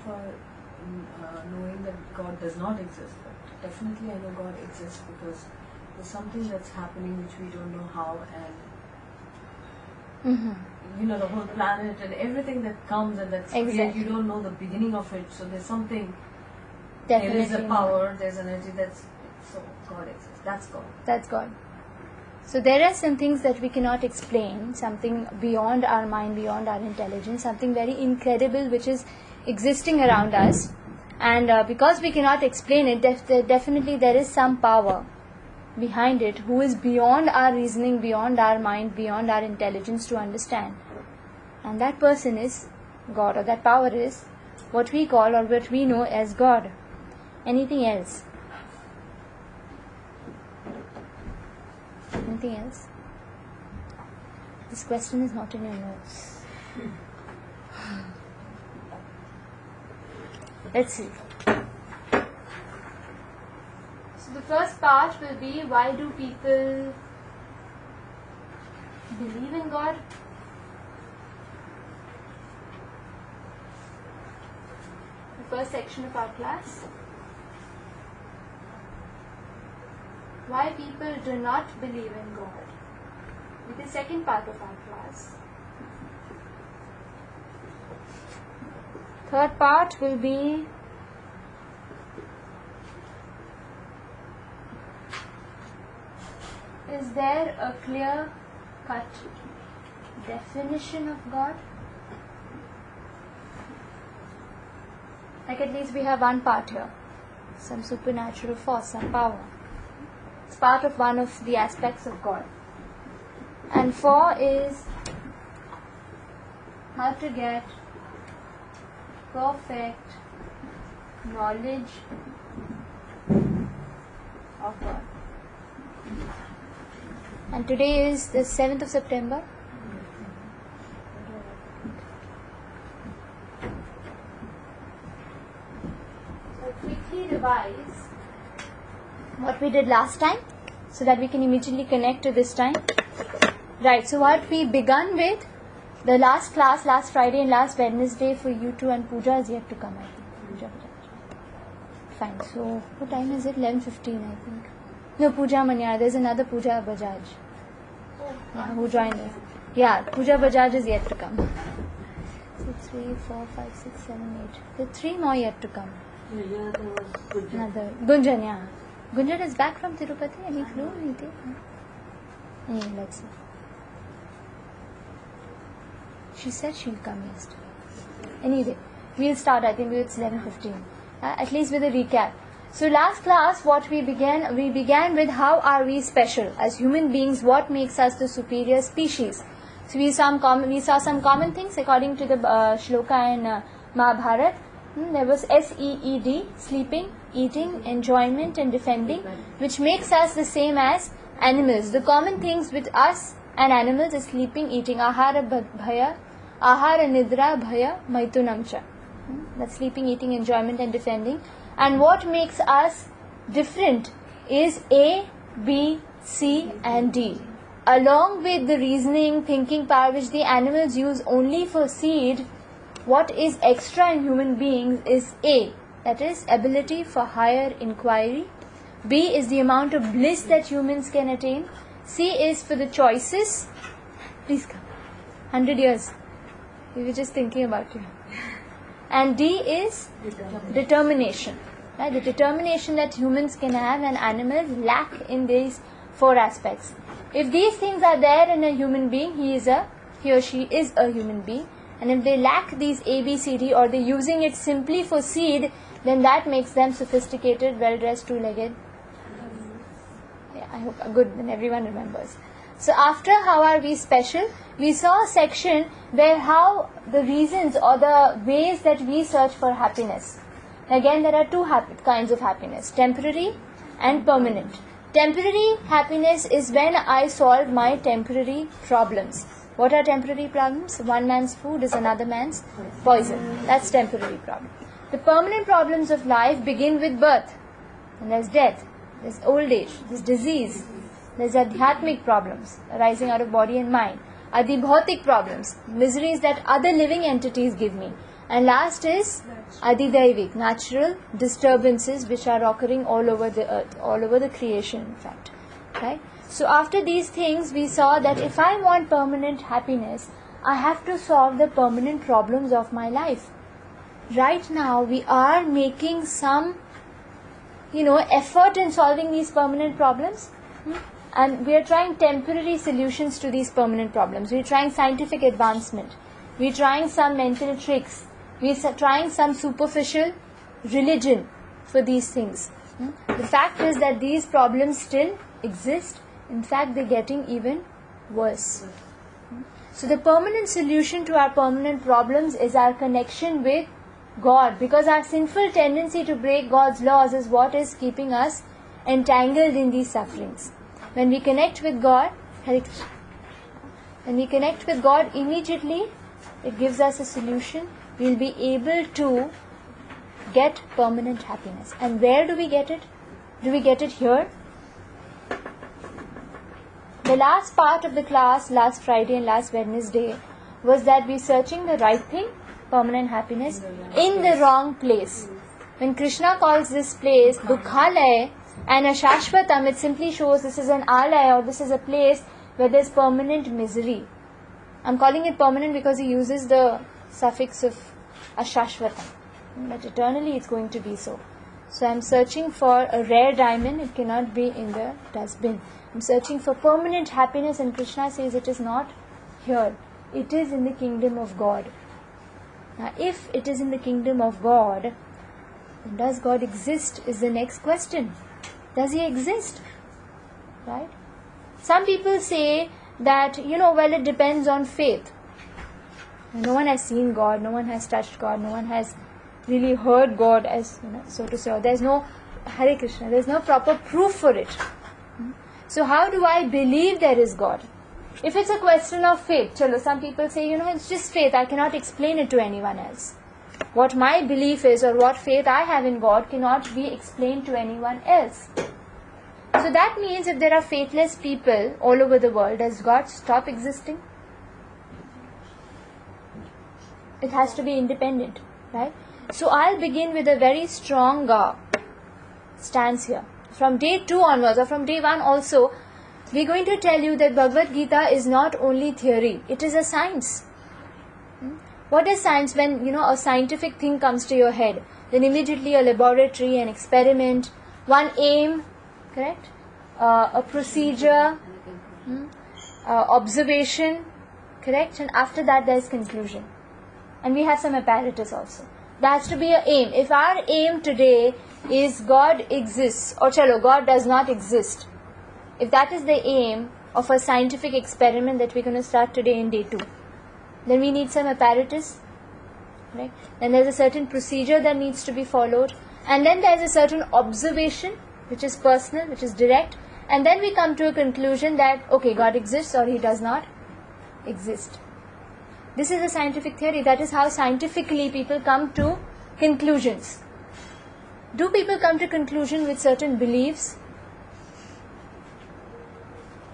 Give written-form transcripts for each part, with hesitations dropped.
for knowing that God does not exist, but definitely I know God exists because there's something that's happening which we don't know how, and the whole planet and everything that comes and that's created, you don't know the beginning of it, so there's something, there is a power, there's energy, so God exists, that's God. So there are some things that we cannot explain, something beyond our mind, beyond our intelligence, something very incredible which is existing around us, and because we cannot explain it, definitely there is some power behind it who is beyond our reasoning, beyond our mind, beyond our intelligence to understand, and that person is God, or that power is what we call or what we know as God. Anything else? Anything else? This question is not in your notes. Let's see. So the first part will be, why do people believe in God? The first section of our class. Why people do not believe in God. With the second part of our class. Third part will be, is there a clear-cut definition of God? Like, at least we have one part here. Some supernatural force, some power. It's part of one of the aspects of God. And 4 is how to get perfect knowledge of God. And today is the 7th of September. So quickly revise what we did last time so that we can immediately connect to this time. Right, so what we begun with, the last class, last Friday and last Wednesday for you two, and Puja is yet to come, I think. Puja Bajaj. Fine, so what time is it? 11:15, I think. No, Puja Manyar, there's another Puja Bajaj. Yeah, who joined us. Yeah, Puja Bajaj is yet to come. So 3, 4, 5, 6, 7, 8. There are 3 more yet to come. Another. Gunjan, yeah. Gunjan is back from Tirupati and he flew. Anyway, let's see. She said she'll come yesterday. Anyway, we'll start. I think it's 11:15. At least with a recap. So last class, what we began with how are we special as human beings? What makes us the superior species? So we saw some common things according to the shloka in Mahabharata. There was SEED, sleeping, eating, enjoyment, and defending, which makes us the same as animals. The common things with us and animals is sleeping, eating, ahara bhaya, ahara nidra bhaya, maitunamcha. That's sleeping, eating, enjoyment, and defending. And what makes us different is A, B, C, and D. Along with the reasoning, thinking power which the animals use only for seed, what is extra in human beings is A, that is ability for higher inquiry. B is the amount of bliss that humans can attain. C is for the choices. Please come. 100 years. We were just thinking about you. And D is determination. Right? The determination that humans can have and animals lack in these 4 aspects. If these things are there in a human being, he or she is a human being. And if they lack these A, B, C, D, or they're using it simply for seed, then that makes them sophisticated, well-dressed, 2-legged. Yeah, I hope good, then everyone remembers. So after how are we special, we saw a section where how the reasons or the ways that we search for happiness. Again, there are 2 kinds of happiness, temporary and permanent. Temporary happiness is when I solve my temporary problems. What are temporary problems? One man's food is another man's poison. That's temporary problem. The permanent problems of life begin with birth. And there's death, there's old age, there's disease, there's adhyatmic problems arising out of body and mind. Adhibhautic problems, miseries that other living entities give me. And last is Adidaivik, natural disturbances which are occurring all over the earth, all over the creation in fact. Right? So after these things we saw that if I want permanent happiness, I have to solve the permanent problems of my life. Right now we are making some effort in solving these permanent problems. And we are trying temporary solutions to these permanent problems. We are trying scientific advancement. We are trying some mental tricks. We are trying some superficial religion for these things. The fact is that these problems still exist. In fact, they are getting even worse. So the permanent solution to our permanent problems is our connection with God, because our sinful tendency to break God's laws is what is keeping us entangled in these sufferings. When we connect with God, Hare Krishna, when we connect with God, immediately it gives us a solution. We will be able to get permanent happiness. And where do we get it? Do we get it here? The last part of the class, last Friday and last Wednesday, was that we searching the right thing, permanent happiness, in the wrong place. When Krishna calls this place Dukhalaya and Ashashvatam, it simply shows this is an alaya, or this is a place where there is permanent misery. I'm calling it permanent because he uses the suffix of Ashashvatam. But eternally it's going to be so. So I'm searching for a rare diamond, it cannot be in the dustbin. I'm searching for permanent happiness, and Krishna says it is not here. It is in the kingdom of God. Now if it is in the kingdom of God, then does God exist is the next question. Does he exist? Right? Some people say that, it depends on faith. No one has seen God, no one has touched God, no one has really heard God, as so to say. There's no Hare Krishna, there's no proper proof for it. So how do I believe there is God? If it's a question of faith, some people say, it's just faith, I cannot explain it to anyone else. What my belief is or what faith I have in God cannot be explained to anyone else. So that means if there are faithless people all over the world, does God stop existing? It has to be independent, right? So I'll begin with a very strong stance here. From day 2 onwards, or from day 1 also, we're going to tell you that Bhagavad Gita is not only theory, it is a science. What is science? When a scientific thing comes to your head, then immediately a laboratory, an experiment, one aim, correct? A procedure, observation, correct? And after that there is conclusion. And we have some apparatus also. There has to be an aim. If our aim today is God exists, or God does not exist, if that is the aim of a scientific experiment that we're going to start today in day 2, then we need some apparatus, right? Then there's a certain procedure that needs to be followed, and then there's a certain observation which is personal, which is direct, and then we come to a conclusion that God exists or he does not exist. This is a scientific theory. That is how scientifically people come to conclusions. Do people come to conclusion with certain beliefs?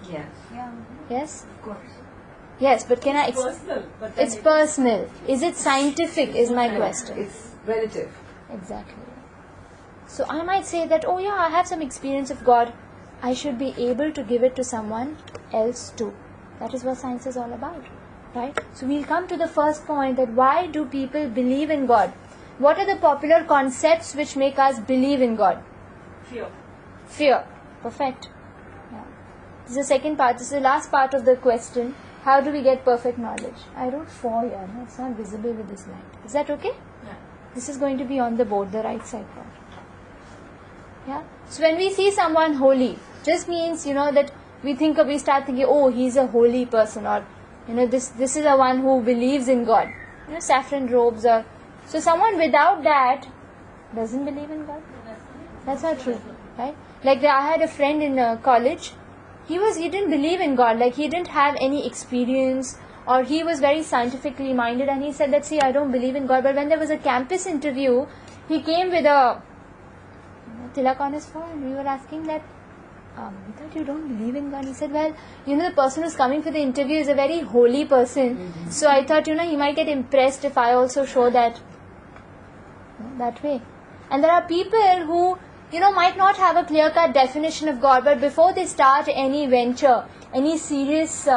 Yes. Yeah. Yes? Of course. Yes, but can It's personal. But It's personal. Is it scientific is my question. It's relative. Exactly. So I might say that, I have some experience of God. I should be able to give it to someone else too. That is what science is all about. Right? So we'll come to the first point, that why do people believe in God? What are the popular concepts which make us believe in God? Fear. Perfect. Yeah. This is the second part. This is the last part of the question. How do we get perfect knowledge? I wrote 4 here. No? It's not visible with this light. Is that okay? Yeah. This is going to be on the board, the right side part. Yeah. So when we see someone holy, just means that we start thinking, he's a holy person, or this is the one who believes in God. Saffron robes, or so someone without that doesn't believe in God. That's not true, right? Like I had a friend in college. He didn't believe in God. Like he didn't have any experience, or he was very scientifically minded, and he said that, I don't believe in God. But when there was a campus interview, he came with a tilak on his forehead. We were asking that, I thought you don't believe in God. He said, well, the person who's coming for the interview is a very holy person. So I thought, he might get impressed if I also show that way. And there are people who, might not have a clear-cut definition of God, but before they start any venture, any serious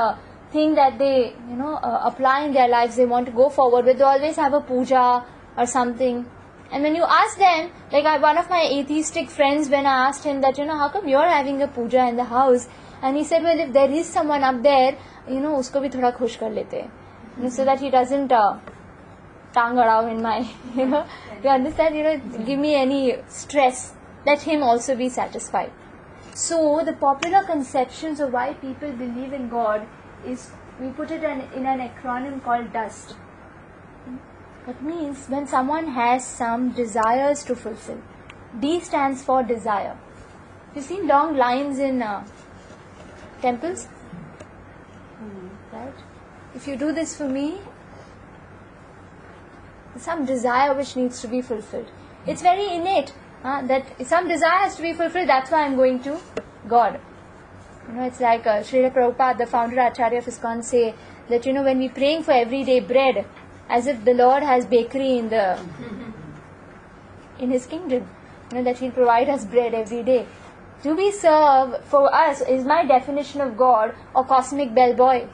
thing that they, apply in their lives, they want to go forward with, they always have a puja or something. And when you ask them, like one of my atheistic friends, when I asked him that, how come you're having a puja in the house? And he said, well, if there is someone up there, usko bhi thoda khush kar lete hain. So that he doesn't tang around in my, you understand, give me any stress. Let him also be satisfied. So the popular conceptions of why people believe in God is, we put it in an acronym called DUST. That means when someone has some desires to fulfill. D stands for desire. You've seen long lines in temples? Right? If you do this for me, some desire which needs to be fulfilled. It's very innate that some desire has to be fulfilled, that's why I'm going to God. It's like Srila Prabhupada, the founder Acharya of ISKCON, say that when we're praying for everyday bread, as if the Lord has bakery in His kingdom, that He'll provide us bread every day. Do we serve, for us, is my definition of God or cosmic bellboy?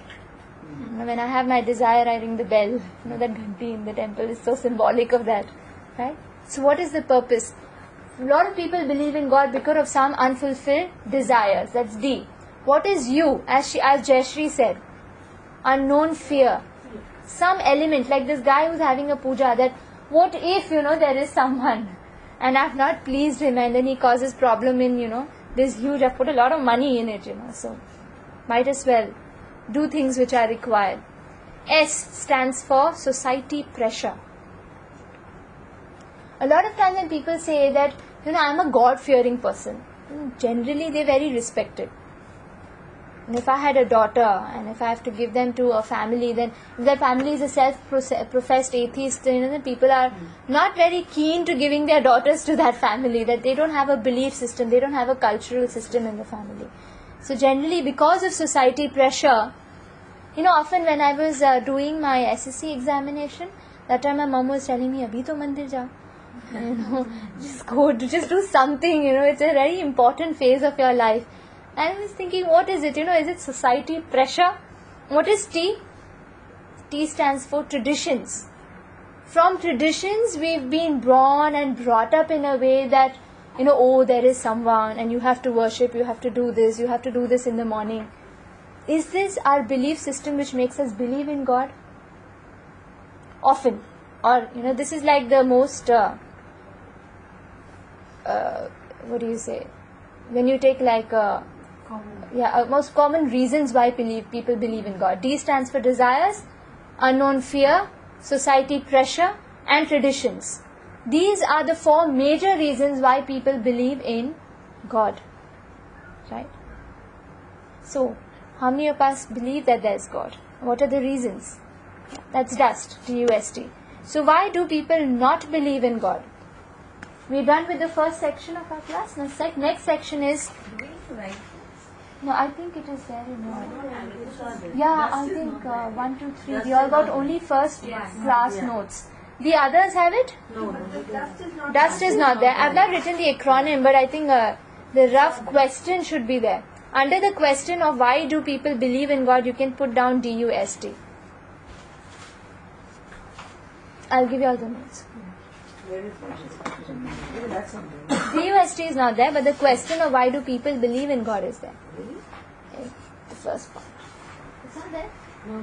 When I have my desire, I ring the bell. That ghanti in the temple is so symbolic of that, right? So what is the purpose? A lot of people believe in God because of some unfulfilled desires. That's D. What is you? As Jayashree said, unknown fear. Some element, like this guy who's having a puja, that what if, there is someone and I've not pleased him and then he causes problem in, this huge, I've put a lot of money in it, so might as well do things which are required. S stands for society pressure. A lot of times when people say that, I'm a God-fearing person, generally they're very respected. And if I had a daughter and if I have to give them to a family, then if that family is a self-professed atheist, then people are not very keen to giving their daughters to that family, that they don't have a belief system, they don't have a cultural system in the family. So generally because of society pressure, often when I was doing my SSC examination, that time my mom was telling me, abhi to mandir jao. Just do something, it's a very important phase of your life. And I was thinking, what is it? Is it society pressure? What is T? T stands for traditions. From traditions, we've been born and brought up in a way that, there is someone and you have to worship, you have to do this in the morning. Is this our belief system which makes us believe in God? Often. Or, this is like the most, when you take like most common reasons why people believe in God. D stands for desires, unknown fear, society pressure, and traditions. These are the 4 major reasons why people believe in God. Right? So, how many of us believe that there is God? What are the reasons? That's dust, D-U-S-T. So, why do people not believe in God? We're done with the first section of our class. Now, next section is... No, I think it is there in Yeah, I think 1, 2, 3. We all got only first class notes. The others have it? No. Dust is not there. I've not written the acronym, but I think the rough question should be there. Under the question of why do people believe in God, you can put down D-U-S-T. I'll give you all the notes. D-U-S-T is not there, but the question of why do people believe in God is there. Okay, the first part. It's not there? No.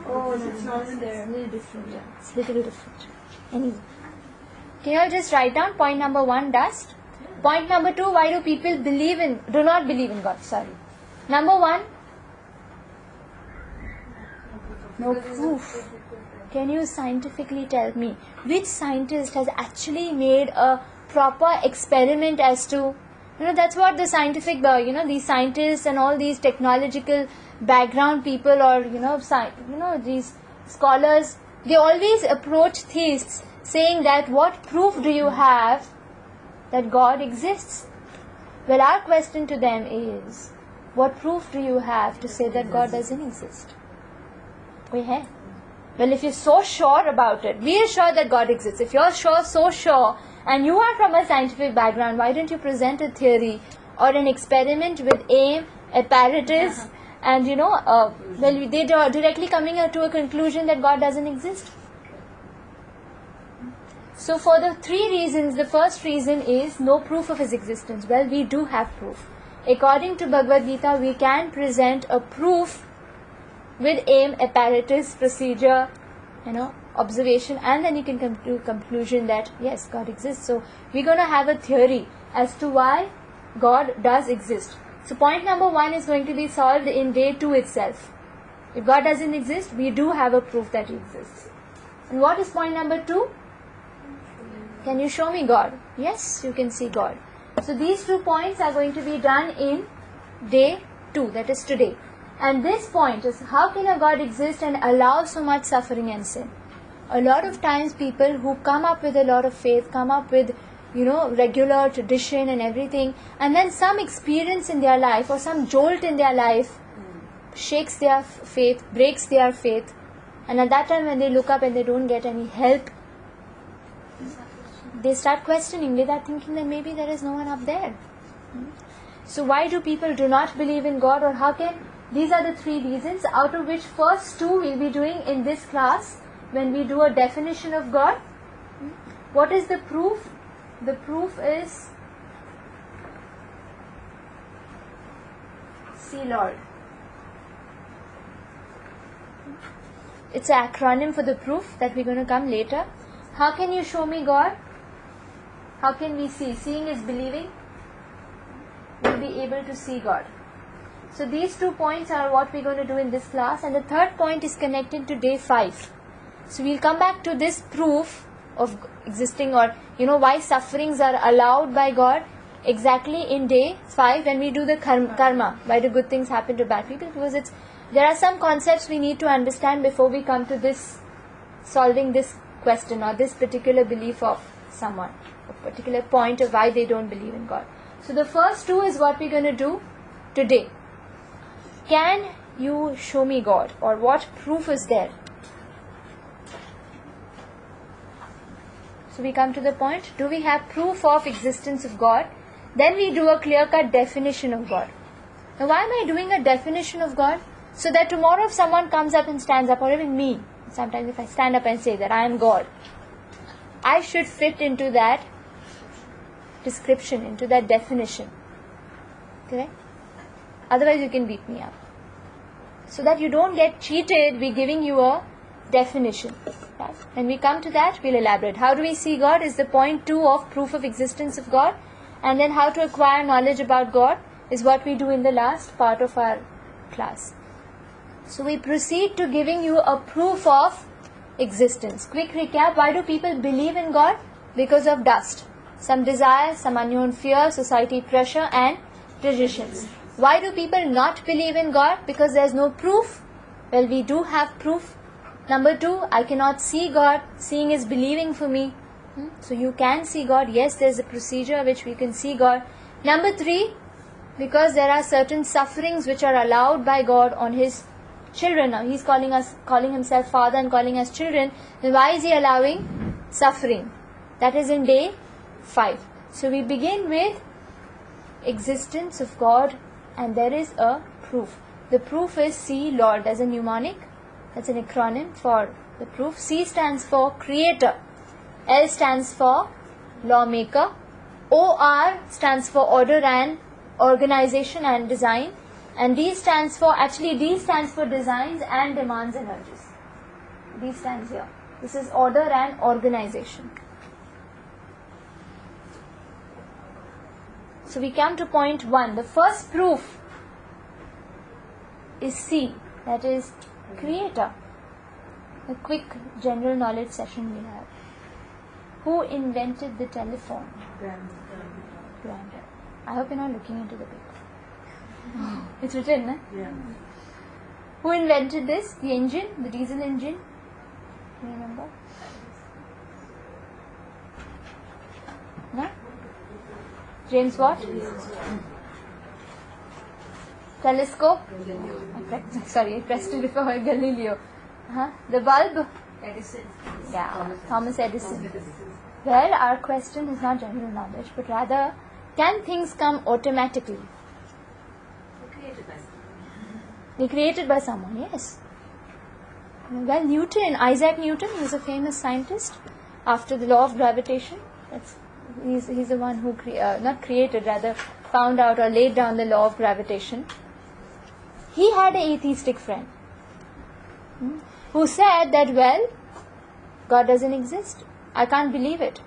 Oh, it's not there. It's a little different. Yeah. It's a little different. Anyway. Can you all just write down point number 1, dust? Point number 2, why do people do not believe in God? Sorry. Number 1, no proof. Can you scientifically tell me which scientist has actually made a proper experiment as to, that's what the scientific, these scientists and all these technological background people or, these scholars, they always approach theists saying that what proof do you have that God exists? Well, our question to them is, what proof do you have to say that God doesn't exist? We have. Well, if you're so sure about it, we are sure that God exists. If you're so sure, and you are from a scientific background, why don't you present a theory or an experiment with aim, apparatus, and they are directly coming to a conclusion that God doesn't exist. So for the three reasons, the first reason is no proof of his existence. Well, we do have proof. According to Bhagavad Gita, we can present a proof with aim, apparatus, procedure, observation, and then you can come to a conclusion that yes, God exists. So we're going to have a theory as to why God does exist. So point number 1 is going to be solved in day 2 itself. If God doesn't exist, we do have a proof that he exists. And what is point number 2? Can you show me God? Yes, you can see God. So these 2 points are going to be done in day 2, that is today. And this point is, how can a God exist and allow so much suffering and sin? A lot of times people who come up with a lot of faith, come up with, regular tradition and everything, and then some experience in their life or some jolt in their life shakes their faith, breaks their faith. And at that time when they look up and they don't get any help, they start questioning, they start thinking that maybe there is no one up there. So why do people do not believe in God, or how can... These are the 3 reasons, out of which first 2 we'll be doing in this class when we do a definition of God. What is the proof? The proof is see Lord. It's an acronym for the proof that we're going to come later. How can you show me God? How can we see? Seeing is believing. We'll be able to see God. So these 2 points are what we're going to do in this class, and the third point is connected to day 5. So we'll come back to this proof of existing, or why sufferings are allowed by God exactly in day 5 when we do the karma, why do good things happen to bad people, because there are some concepts we need to understand before we come to this, solving this question or this particular belief of someone, a particular point of why they don't believe in God. So the first 2 is what we're going to do today. Can you show me God, or what proof is there? So we come to the point, do we have proof of existence of God? Then we do a clear-cut definition of God. Now why am I doing a definition of God? So that tomorrow if someone comes up and stands up, or even me, sometimes if I stand up and say that I am God, I should fit into that description, into that definition. Correct? Otherwise you can beat me up. So that you don't get cheated, we're giving you a definition. Right? When we come to that, we'll elaborate. How do we see God is the point 2 of proof of existence of God. And then how to acquire knowledge about God is what we do in the last part of our class. So we proceed to giving you a proof of existence. Quick recap, why do people believe in God? Because of dust. Some desire, some unknown fear, society pressure and traditions. Why do people not believe in God? Because there's no proof. Well, we do have proof. Number 2, I cannot see God. Seeing is believing for me. So you can see God. Yes, there's a procedure which we can see God. Number 3, because there are certain sufferings which are allowed by God on His children. Now He's calling Himself Father and calling us children. Then why is He allowing suffering? That is in day 5. So we begin with existence of God, and there is a proof. The proof is C Lord. That's a mnemonic. That's an acronym for the proof. C stands for Creator. L stands for Lawmaker. OR stands for Order and Organization and Design. And D stands for Designs and Demands and Urges. D stands here. This is Order and Organization. So we come to point 1. The first proof is C, that is Creator. A quick general knowledge session we have. Who invented the telephone? Grandpa. I hope you're not looking into the paper. It's written, no? Yeah. Who invented this? The engine, the diesel engine. Do you remember? No? James what? Telescope? Sorry, I pressed it before Galileo. The bulb? Edison. Yeah, Thomas Edison. Well, our question is not general knowledge, but rather, can things come automatically? They're created by someone, yes. Well, Isaac Newton, he was a famous scientist after the law of gravitation. He's the one who not created, rather found out or laid down the law of gravitation. He had an atheistic friend who said that, well, God doesn't exist. I can't believe it.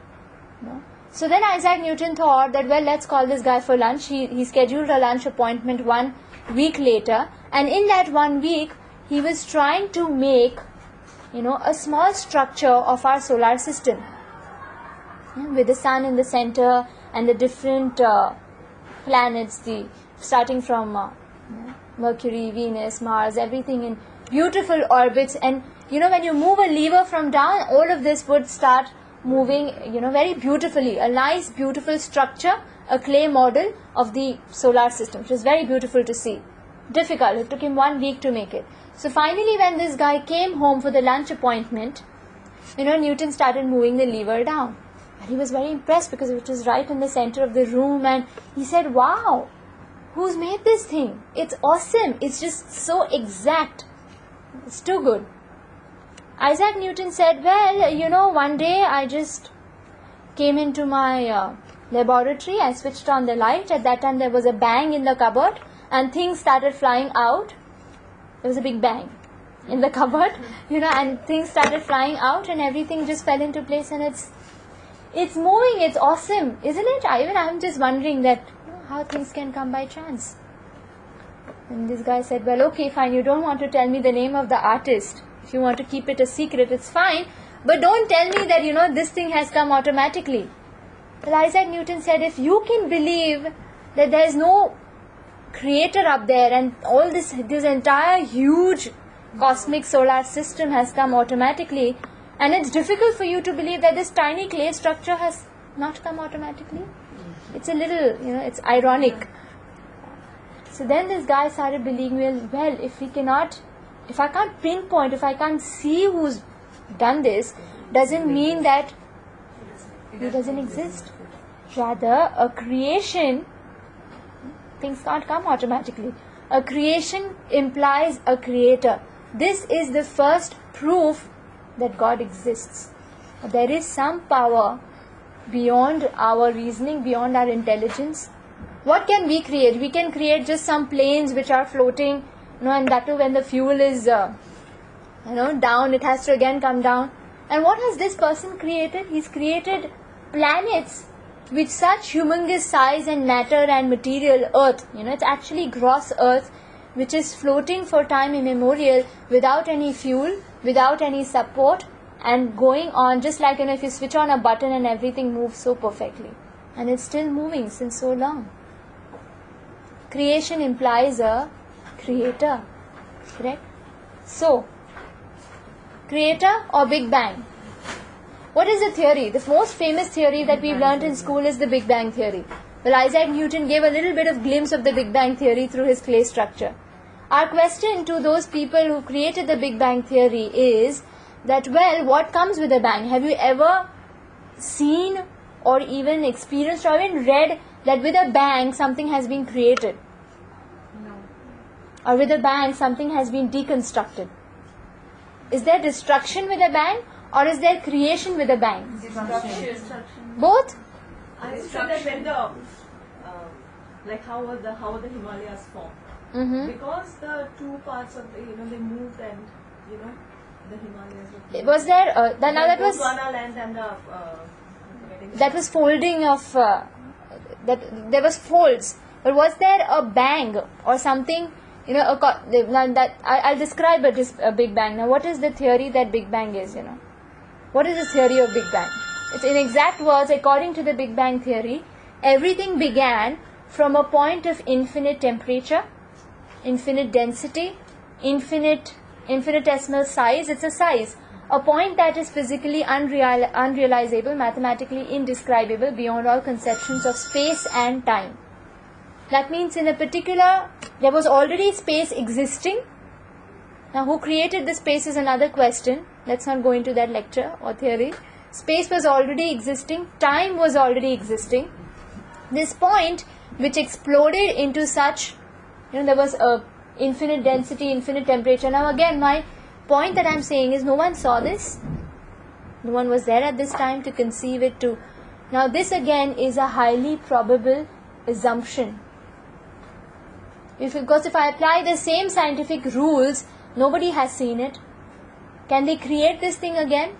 No. So then Isaac Newton thought that, well, let's call this guy for lunch. He scheduled a lunch appointment 1 week later, and in that 1 week, he was trying to make, a small structure of our solar system, with the sun in the center and the different planets, starting from Mercury, Venus, Mars, everything in beautiful orbits. And when you move a lever from down, all of this would start moving, very beautifully. A nice, beautiful structure, a clay model of the solar system, which is very beautiful to see. Difficult. It took him 1 week to make it. So finally, when this guy came home for the lunch appointment, Newton started moving the lever down. And he was very impressed because it was right in the center of the room, and he said, wow, who's made this thing? It's awesome. It's just so exact. It's too good. Isaac Newton said, well, one day I just came into my laboratory. I switched on the light. At that time there was a bang in the cupboard and things started flying out. There was a big bang in the cupboard, and things started flying out and everything just fell into place, and it's moving. It's awesome, isn't it? I'm just wondering that how things can come by chance. And this guy said, well, okay, fine, you don't want to tell me the name of the artist. If you want to keep it a secret, it's fine. But don't tell me that, this thing has come automatically. Well, Isaac Newton said, if you can believe that there is no creator up there and all this entire huge cosmic solar system has come automatically, and it's difficult for you to believe that this tiny clay structure has not come automatically. It's a little, it's ironic. So then this guy started believing, well, if I can't pinpoint, if I can't see who's done this, doesn't mean that he doesn't exist. Rather, a creation, things can't come automatically. A creation implies a creator. This is the first proof that God exists. There is some power beyond our reasoning, beyond our intelligence. What can we create? We can create just some planes which are floating, and that too when the fuel is, down, it has to again come down. And what has this person created? He's created planets with such humongous size and matter and material, Earth. It's actually gross Earth, which is floating for time immemorial without any fuel, without any support, and going on just like, if you switch on a button and everything moves so perfectly. And it's still moving since so long. Creation implies a creator. Correct? So, creator or Big Bang? What is the theory? The most famous theory that we've learnt in school is the Big Bang theory. Well, Isaac Newton gave a little bit of glimpse of the Big Bang theory through his clay structure. Our question to those people who created the Big Bang theory is that, well, what comes with a bang? Have you ever seen or even experienced or even read that with a bang something has been created? No. Or with a bang something has been deconstructed? Is there destruction with a bang or is there creation with a bang? Destruction. Both? I said that when how were the Himalayas formed? Mm-hmm. Because the two parts of the, they moved and, the Himalayas were Was there, that was... Gondwana land and That was folding of, there was folds. But was there a bang or something, I'll describe a Big Bang. Now, what is the theory that Big Bang is, What is the theory of Big Bang? It's in exact words, according to the Big Bang theory, everything began from a point of infinite temperature, infinite density, infinitesimal size. It's a size. a point that is physically unrealizable, mathematically indescribable, beyond all conceptions of space and time. That means in a particular, there was already space existing. Now who created the space is another question. Let's not go into that lecture or theory. Space was already existing, time was already existing. This point which exploded into such, there was a infinite density, infinite temperature. Now again, my point that I'm saying is no one saw this. No one was there at this time to conceive it to. Now this again is a highly probable assumption. Because if I apply the same scientific rules, nobody has seen it. Can they create this thing again?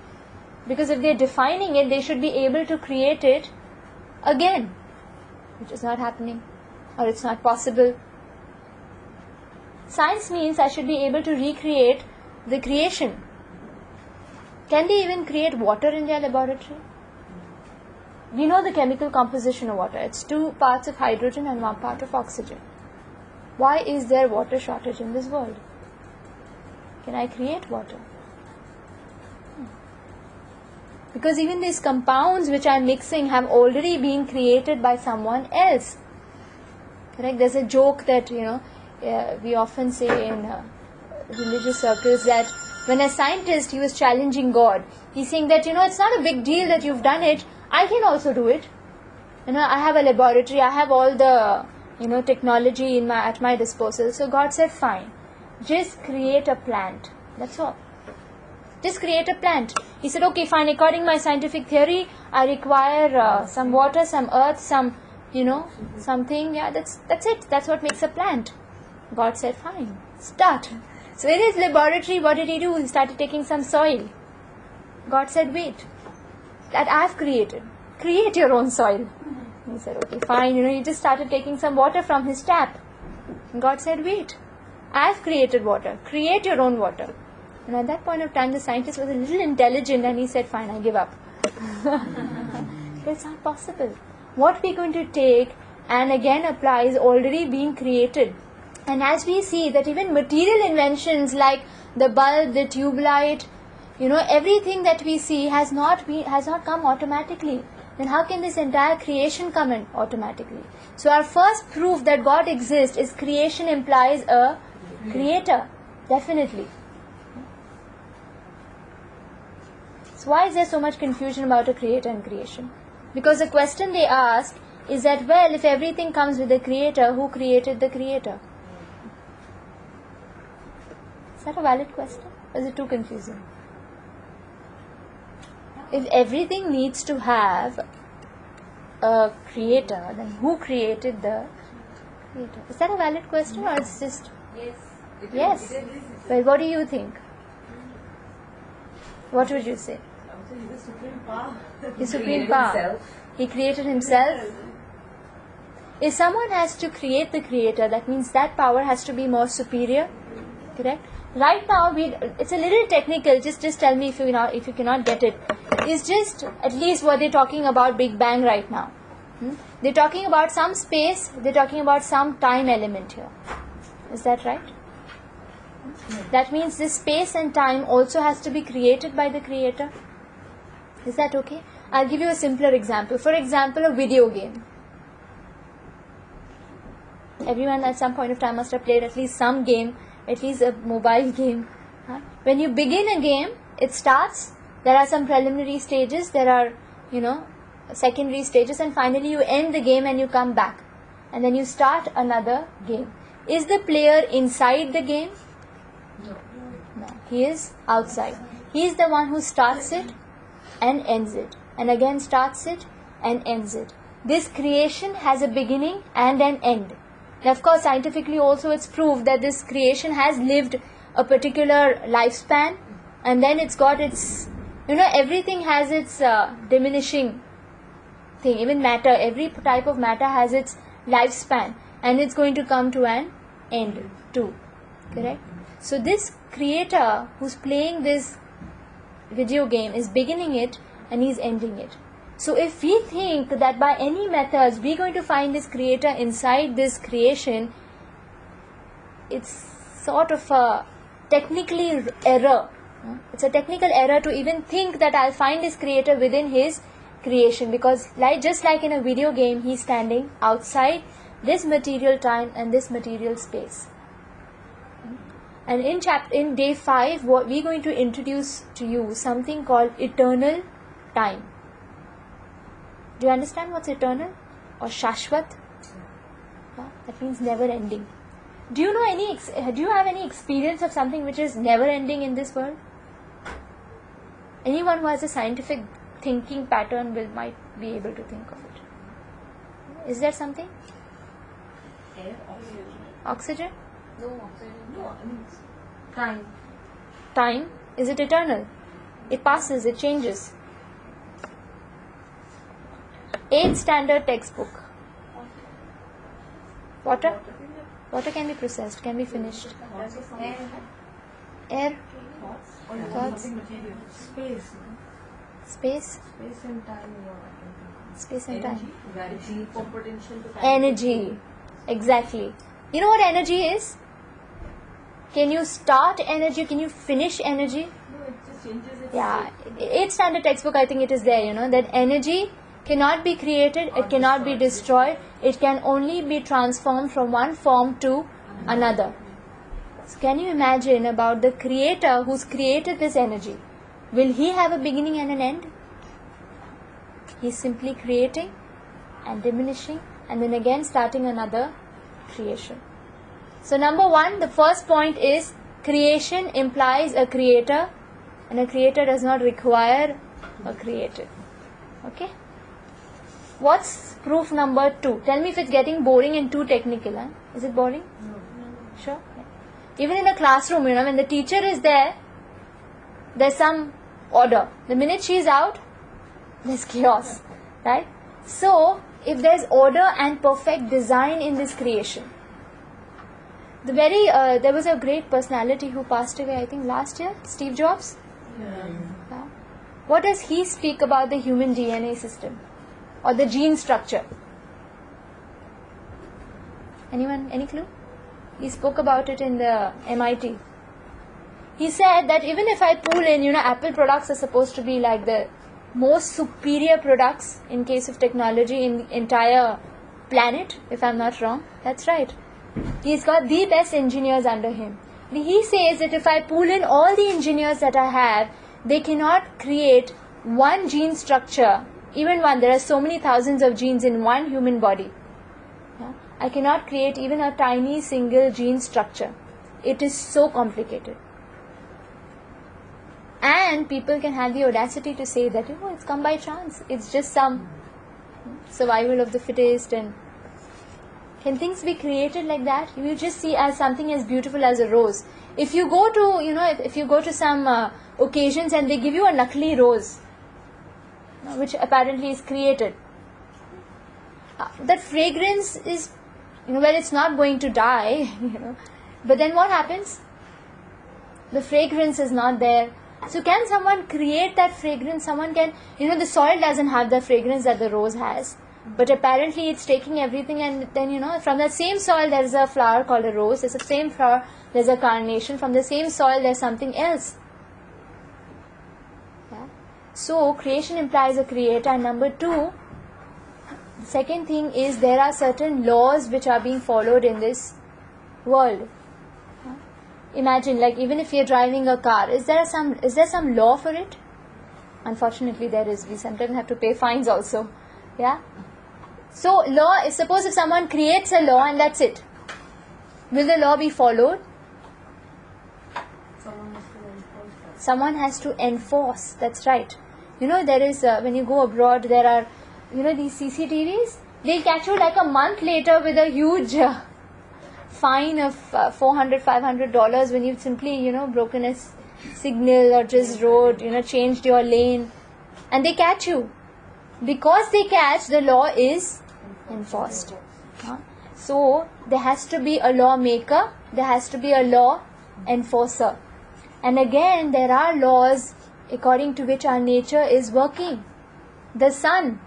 Because if they're defining it, they should be able to create it again, which is not happening, or it's not possible. Science means I should be able to recreate the creation. Can they even create water in their laboratory? We know the chemical composition of water. It's 2 parts of hydrogen and 1 part of oxygen. Why is there water shortage in this world? Can I create water? Because even these compounds which I'm mixing have already been created by someone else. Correct? There's a joke that, we often say in religious circles that when a scientist, he was challenging God. He's saying that, it's not a big deal that you've done it. I can also do it. I have a laboratory. I have all the, technology at my disposal. So God said, fine. Just create a plant. That's all. Just create a plant. He said, okay, fine. According to my scientific theory, I require some water, some earth, some, something. Yeah, that's it. That's what makes a plant. God said, fine. Start. So in his laboratory, what did he do? He started taking some soil. God said, wait. That I've created. Create your own soil. He said, okay, fine. He just started taking some water from his tap. And God said, wait. I've created water. Create your own water. And at that point of time, the scientist was a little intelligent and he said, fine, I give up. It's not possible. What we're going to take and again apply is already being created. And as we see that even material inventions like the bulb, the tube light, everything that we see has not come automatically. Then how can this entire creation come in automatically? So our first proof that God exists is creation implies a creator. Definitely. So why is there so much confusion about a creator and creation? Because the question they ask is that, well, if everything comes with a creator, who created the creator? Is that a valid question? Or is it too confusing? If everything needs to have a creator, then who created the creator? Is that a valid question or it's just... Yes. Well, what do you think? What would you say? He's the supreme power. The supreme power. He created himself. If someone has to create the creator, that means that power has to be more superior. Correct? Right now, it's a little technical. Just tell me if you cannot get it. It's just at least what they're talking about Big Bang right now. They're talking about some space. They're talking about some time element here. Is that right? That means this space and time also has to be created by the creator. Is that okay? I'll give you a simpler example. For example, a video game. Everyone at some point of time must have played at least some game, at least a mobile game. When you begin a game, it starts, there are some preliminary stages, there are, secondary stages, and finally you end the game and you come back. And then you start another game. Is the player inside the game? No. He is outside. He is the one who starts it and ends it. And again starts it and ends it. This creation has a beginning and an end. Now, of course, scientifically also it's proved that this creation has lived a particular lifespan, and then it's got its, everything has its diminishing thing. Even matter, every type of matter has its lifespan, and it's going to come to an end too. Correct? So this creator who's playing this video game is beginning it and he's ending it. So if we think that by any methods we're going to find this creator inside this creation, it's sort of a technically error. It's a technical error to even think that I'll find this creator within his creation, because just like in a video game, he's standing outside this material time and this material space. And in day 5, what we're going to introduce to you something called eternal time. Do you understand what's eternal or shashwat? That means never ending. Do you have any experience of something which is never ending in this world? Anyone who has a scientific thinking pattern might be able to think of it. Is there something? Air, Oxygen? No oxygen. No, I mean time. Time? Is it eternal? It passes, it changes. 8th standard textbook. Water? Water can be processed, can be finished. Air? Thoughts? Space. Space? Space and time. Space and time. Gravity, potential to Energy. Exactly. You know what energy is? Can you start energy? Can you finish energy? No, it just changes its Yeah. 8th standard textbook, I think it is there, that energy cannot be created, it cannot be destroyed, it can only be transformed from one form to another. So can you imagine about the creator who's created this energy? Will he have a beginning and an end? He's simply creating and diminishing and then again starting another creation. So number 1, the first point is creation implies a creator, and a creator does not require a created. Okay? What's proof number 2? Tell me if it's getting boring and too technical. Huh? Is it boring? No. Sure. Even in a classroom, when the teacher is there, there's some order. The minute she's out, there's chaos. Right? So, if there's order and perfect design in this creation, there was a great personality who passed away, I think last year, Steve Jobs. Yeah. What does he speak about the human DNA system or the gene structure? Anyone? Any clue? He spoke about it in the MIT. He said that even if I pull in, Apple products are supposed to be like the most superior products in case of technology in the entire planet, if I'm not wrong. That's right. He's got the best engineers under him. He says that if I pull in all the engineers that I have, they cannot create one gene structure, even one. There are so many thousands of genes in one human body. Yeah? I cannot create even a tiny single gene structure. It is so complicated. And people can have the audacity to say that, it's come by chance. It's just some survival of the fittest. And can things be created like that? You just see as something as beautiful as a rose. If you go to, if you go to some occasions and they give you a nakli rose, which apparently is created, that fragrance is, it's not going to die, But then what happens? The fragrance is not there. So can someone create that fragrance? Someone can, the soil doesn't have the fragrance that the rose has. But apparently it's taking everything, and then, from that same soil there is a flower called a rose. There's the same flower, there's a carnation. From the same soil there's something else. Yeah? So creation implies a creator. And number 2, the second thing is there are certain laws which are being followed in this world. Imagine, like, even if you're driving a car, is there some law for it? Unfortunately there is. We sometimes have to pay fines also. Yeah? So law is, suppose if someone creates a law and that's it, will the law be followed? Someone has to enforce. That's right. There is when you go abroad, there are these CCTVs. They'll catch you like a month later with a huge fine of $400-500 when you've simply broken a signal or just road, changed your lane, and they catch you. Because they catch, the law is enforced. So there has to be a lawmaker, there has to be a law enforcer. And again, there are laws according to which our nature is working. The sun,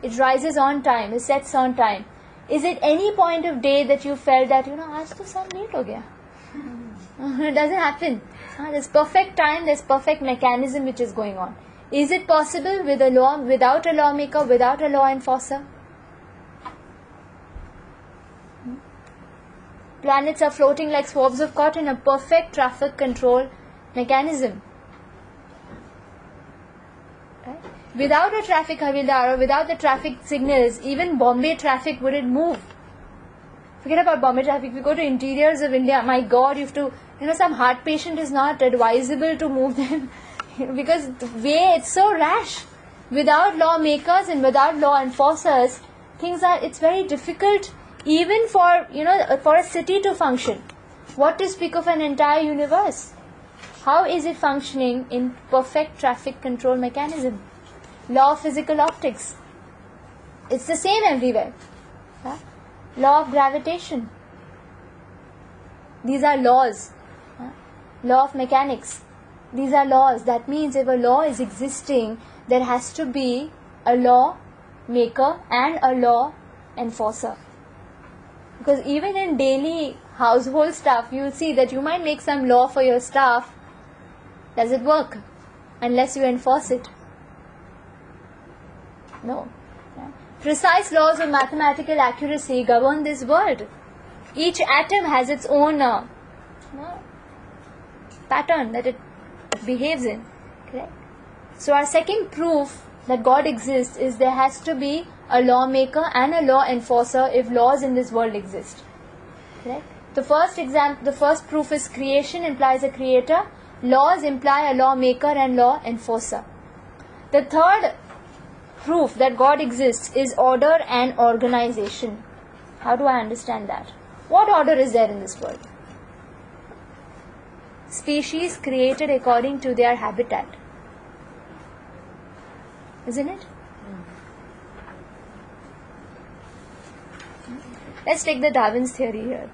it rises on time, it sets on time. Is it any point of day that you felt that, aaj to sun late ho gaya? It doesn't happen. There's perfect time, there's perfect mechanism which is going on. Is it possible with a law, without a lawmaker, without a law enforcer? Planets are floating like swabs of cotton, a perfect traffic control mechanism. Right? Without a traffic havildar or without the traffic signals, even Bombay traffic wouldn't move. Forget about Bombay traffic. If you go to interiors of India, my God, you have to, some heart patient is not advisable to move them because the way it's so rash. Without lawmakers and without law enforcers, it's very difficult even for, for a city to function. What to speak of an entire universe? How is it functioning in perfect traffic control mechanism? Law of physical optics. It's the same everywhere. Yeah? Law of gravitation. These are laws. Law of mechanics. These are laws. That means if a law is existing, there has to be a law maker and a law enforcer. Because even in daily household stuff, you will see that you might make some law for your staff. Does it work? Unless you enforce it. No. Precise laws of mathematical accuracy govern this world. Each atom has its own pattern that it behaves in. Correct? So our second proof that God exists is there has to be a lawmaker and a law enforcer if laws in this world exist. Correct? The first proof is creation implies a creator. Laws imply a lawmaker and law enforcer. The third proof that God exists is order and organization. How do I understand that? What order is there in this world? Species created according to their habitat. Isn't it? Let's take the Darwin's theory here.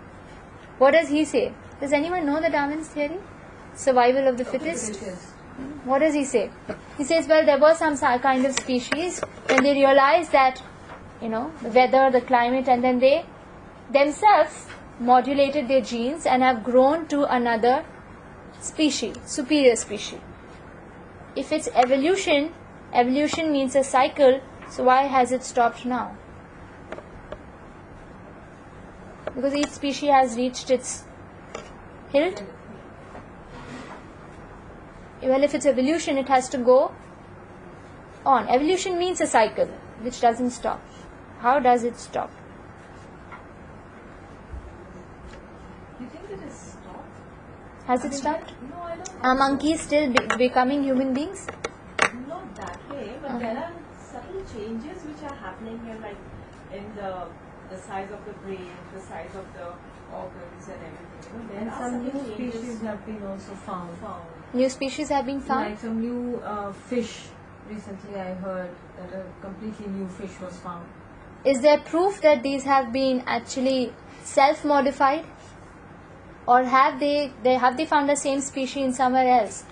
What does he say? Does anyone know the Darwin's theory? Survival of the fittest? What does he say? He says, well, there was some kind of species when they realized that, the weather, the climate, and then they themselves modulated their genes and have grown to another species, superior species. If it's evolution means a cycle, so why has it stopped now? Because each species has reached its hilt. Well, if it's evolution, it has to go on. Evolution means a cycle which doesn't stop. How does it stop? You think it is stopped? Has it stopped? No, I don't. Are monkeys still becoming human beings? Not that way, but there are subtle changes which are happening here, like in the size of the brain, the size of the organs and everything. There And are some new subtle changes species have been also found. New species have been found? Like some new fish. Recently I heard that a completely new fish was found. Is there proof that these have been actually self-modified? Or have they found the same species in somewhere else?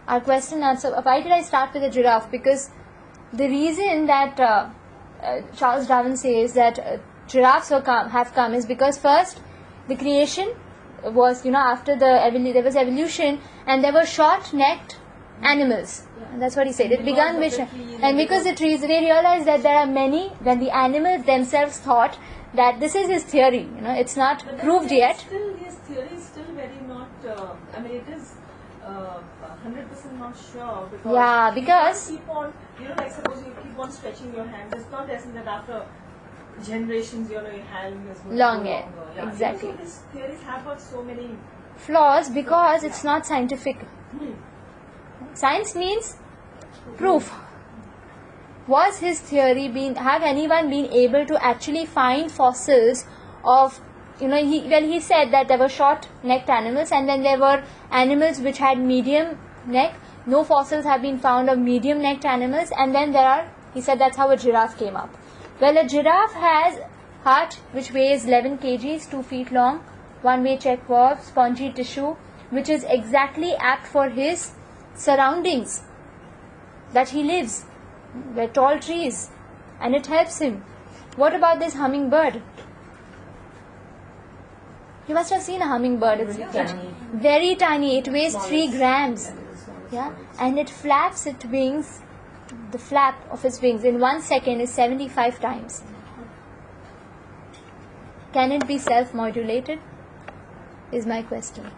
Our question answer. Why did I start with a giraffe? Because the reason that Charles Darwin says that giraffes have come is because first the creation was, after there was evolution and there were short-necked animals. And that's what he said. It began with, and because the trees, they realized that there are many, then the animals themselves thought that this is his theory. It's not proved yet. Still, his theory is still very not, it is 100% not sure. Because Yeah, because you keep on, like suppose you keep on stretching your hands, it's not as in that after generations, your hand is going Long to go hair. longer. Yeah. Exactly. So his theories have got so many flaws because it's not scientific. Science means proof. Was his theory have anyone been able to actually find fossils of, he said that there were short-necked animals and then there were animals which had medium neck. No fossils have been found of medium-necked animals, and then he said that's how a giraffe came up. Well, a giraffe has heart which weighs 11 kgs, 2 feet long, one-way check valve, spongy tissue, which is exactly apt for his surroundings that he lives. They're tall trees, and it helps him. What about this hummingbird? You must have seen a hummingbird. It's tiny. very tiny. It weighs 3 grams. Yeah, and it flaps its wings. The flap of its wings in 1 second is 75 times. Can it be self-modulated? Is my question.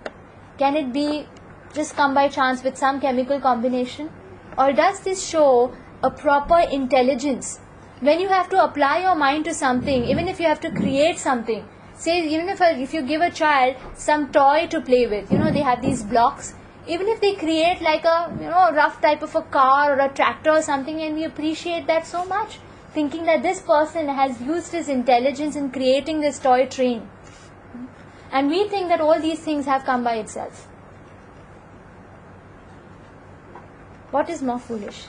Can it be just come by chance with some chemical combination? Or does this show a proper intelligence? When you have to apply your mind to something, even if you have to create something, say even if you give a child some toy to play with, they have these blocks. Even if they create like a rough type of a car or a tractor or something, and we appreciate that so much, thinking that this person has used his intelligence in creating this toy train. And we think that all these things have come by itself. What is more foolish?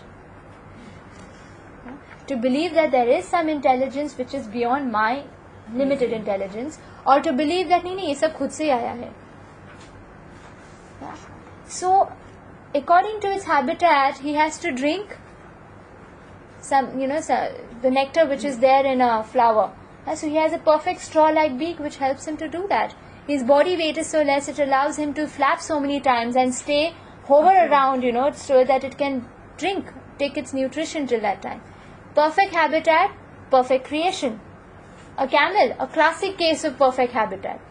To believe that there is some intelligence which is beyond my limited intelligence, or to believe that nahi, ye sab khud se aaya hai. So, according to its habitat, he has to drink some, the nectar which is there in a flower. So he has a perfect straw-like beak which helps him to do that. His body weight is so less, it allows him to flap so many times and hover around, so that it can take its nutrition till that time. Perfect habitat, perfect creation. A camel, a classic case of perfect habitat.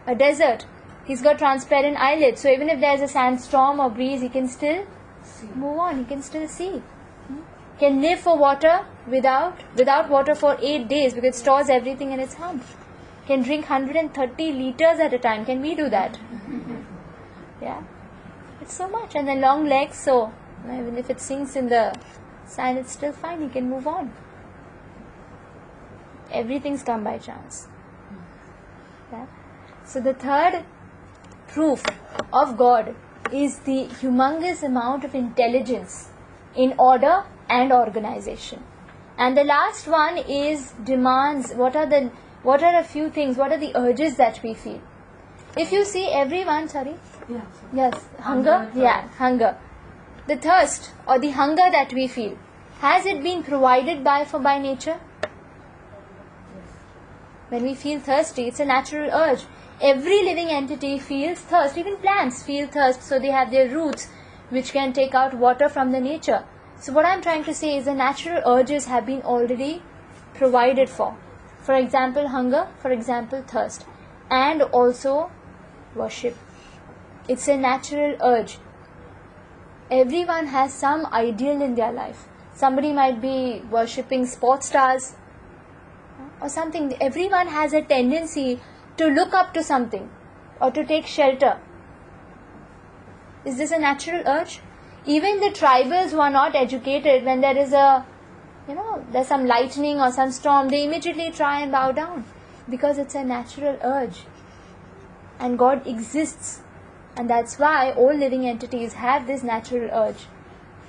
A desert, he's got transparent eyelids, so even if there's a sandstorm or breeze, he can still move on, he can still see. Can live for water without water for 8 days because it stores everything in its hump. Can drink 130 liters at a time. Can we do that? Yeah. It's so much. And then long legs, so even if it sinks in the sand, it's still fine. He can move on. Everything's come by chance. Yeah. So the third proof of God is the humongous amount of intelligence in order and organization. And the last one is demands. What are a few things, what are the urges that we feel? If you see everyone, yes, hunger, hunger. The thirst or the hunger that we feel, has it been provided by nature? When we feel thirsty, it's a natural urge. Every living entity feels thirst. Even plants feel thirst, so they have their roots which can take out water from the nature. So what I'm trying to say is the natural urges have been already provided for. For example, hunger, for example, thirst, and also worship. It's a natural urge. Everyone has some ideal in their life. Somebody might be worshipping sports stars or something. Everyone has a tendency to look up to something or to take shelter. Is this a natural urge? Even the tribals who are not educated, when there is there's some lightning or some storm, they immediately try and bow down because it's a natural urge. And God exists. And that's why all living entities have this natural urge.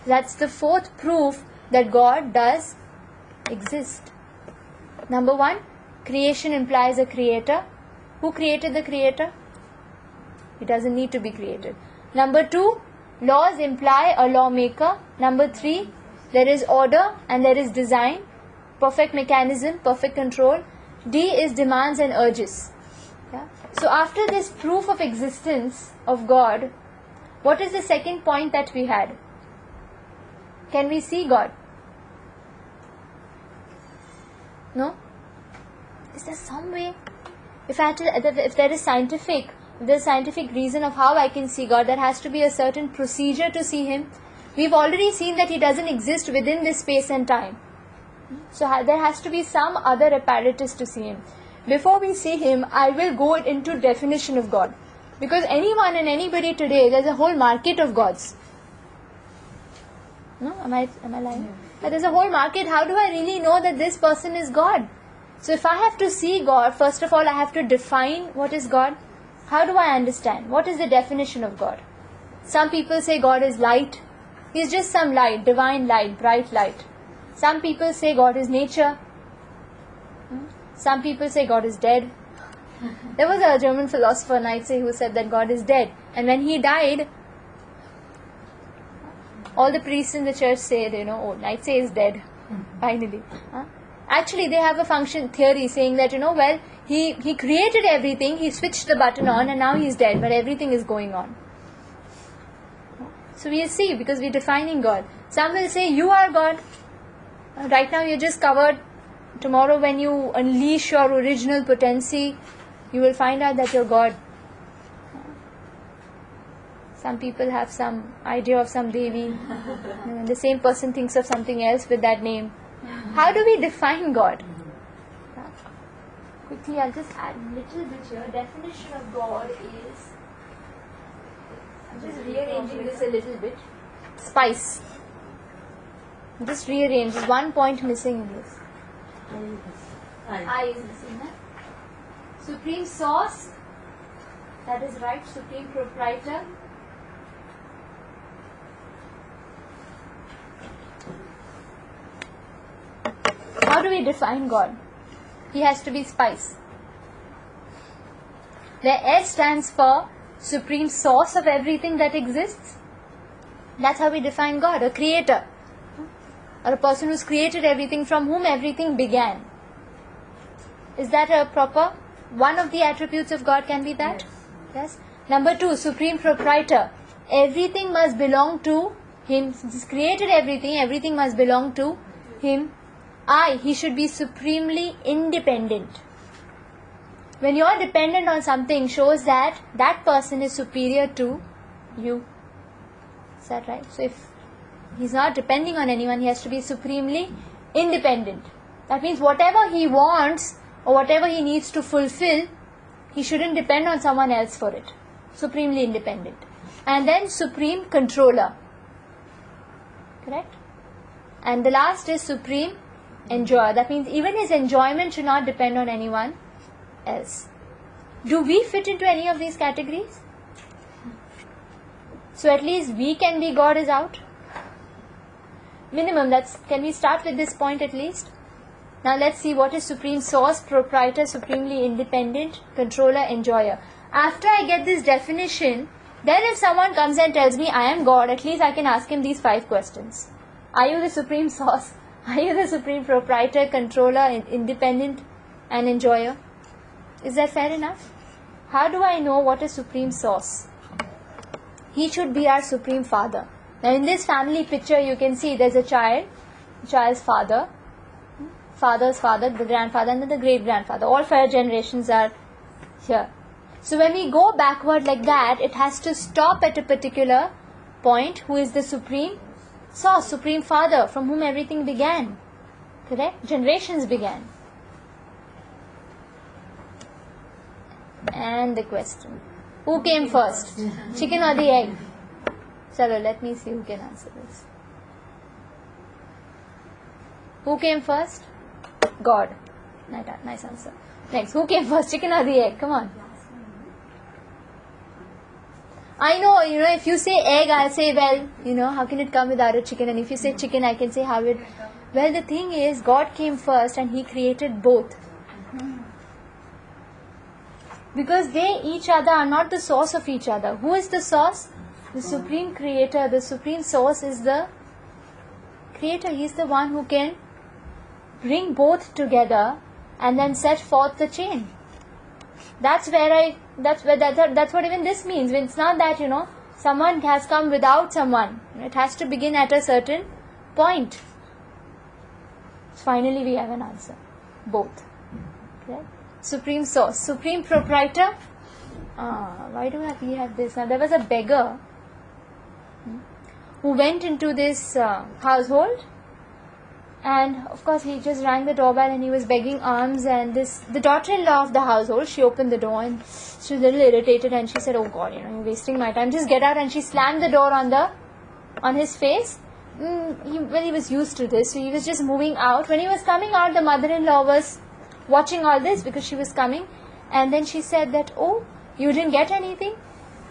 That's the fourth proof that God does exist. Number one, creation implies a creator. Who created the creator? It doesn't need to be created. Number two, laws imply a lawmaker. Number three, there is order and there is design, perfect mechanism, perfect control. D is demands and urges. Yeah? So after this proof of existence of God, what is the second point that we had? Can we see God? No? Is there some way? If there is scientific reason of how I can see God, there has to be a certain procedure to see Him. We've already seen that He doesn't exist within this space and time. So there has to be some other apparatus to see Him. Before we see Him, I will go into definition of God. Because anyone and anybody today, there's a whole market of gods. No? Am I lying? Yeah. There's a whole market. How do I really know that this person is God? So if I have to see God, first of all I have to define what is God. How do I understand? What is the definition of God? Some people say God is light. He's just some light, divine light, bright light. Some people say God is nature. Some people say God is dead. There was a German philosopher, Nietzsche, who said that God is dead. And when he died, all the priests in the church said, Nietzsche is dead. Finally. Actually, they have a function theory saying that, He created everything, he switched the button on and now he is dead, but everything is going on. So we see, because we are defining God. Some will say, you are God. Right now you are just covered. Tomorrow when you unleash your original potency, you will find out that you are God. Some people have some idea of some Devi. And the same person thinks of something else with that name. How do we define God? Quickly, I'll just add a little bit here. Definition of God is... I'm just rearranging this a little bit. Spice. Just rearrange. There's one point missing in this. I is missing. Supreme source. That is right. Supreme proprietor. How do we define God? He has to be spice. The S stands for supreme source of everything that exists. That's how we define God, a creator. Or a person who's created everything, from whom everything began. Is that a proper? One of the attributes of God can be that? Yes. Number 2, supreme proprietor. Everything must belong to Him. Since He's created everything, everything must belong to Him. He should be supremely independent. When you are dependent on something, shows that that person is superior to you. Is that right? So if he's not depending on anyone, he has to be supremely independent. That means whatever he wants or whatever he needs to fulfill, he shouldn't depend on someone else for it. Supremely independent. And then supreme controller. Correct? And the last is supreme enjoyer. That means even his enjoyment should not depend on anyone else. Do we fit into any of these categories? So at least we can be God is out. Minimum, can we start with this point at least? Now let's see what is supreme source, proprietor, supremely independent, controller, enjoyer. After I get this definition, then if someone comes and tells me I am God, at least I can ask him these 5 questions. Are you the supreme source? Are you the supreme proprietor, controller, independent and enjoyer? Is that fair enough? How do I know what is supreme source? He should be our supreme father. Now in this family picture you can see there's a child's father, father's father, the grandfather and then the great grandfather. All 5 generations are here. So when we go backward like that, it has to stop at a particular point. Who is the supreme source, supreme father, from whom everything began. Correct? Generations began. And the question, who came first? Chicken or the egg? Chalo, let me see who can answer this. Who came first? God. Nice answer. Next, who came first? Chicken or the egg? Come on. I know, if you say egg, I'll say, well, how can it come without a chicken? And if you say chicken, I can say how it... Well, the thing is, God came first and He created both. Because they, each other, are not the source of each other. Who is the source? The supreme creator, the supreme source is the creator. He is the one who can bring both together and then set forth the chain. That's what even this means. It's not that, someone has come without someone. It has to begin at a certain point. Finally, we have an answer. Both. Okay? Supreme source. Supreme proprietor. Why do we have this? Now, there was a beggar who went into this household, and of course he just rang the doorbell and he was begging alms, and the daughter-in-law of the household, she opened the door and she was a little irritated and she said, oh God, you're wasting my time, just get out. And she slammed the door on his face. He was used to this, so he was just moving out. When he was coming out, the mother-in-law was watching all this because she was coming, and then she said that, oh, you didn't get anything?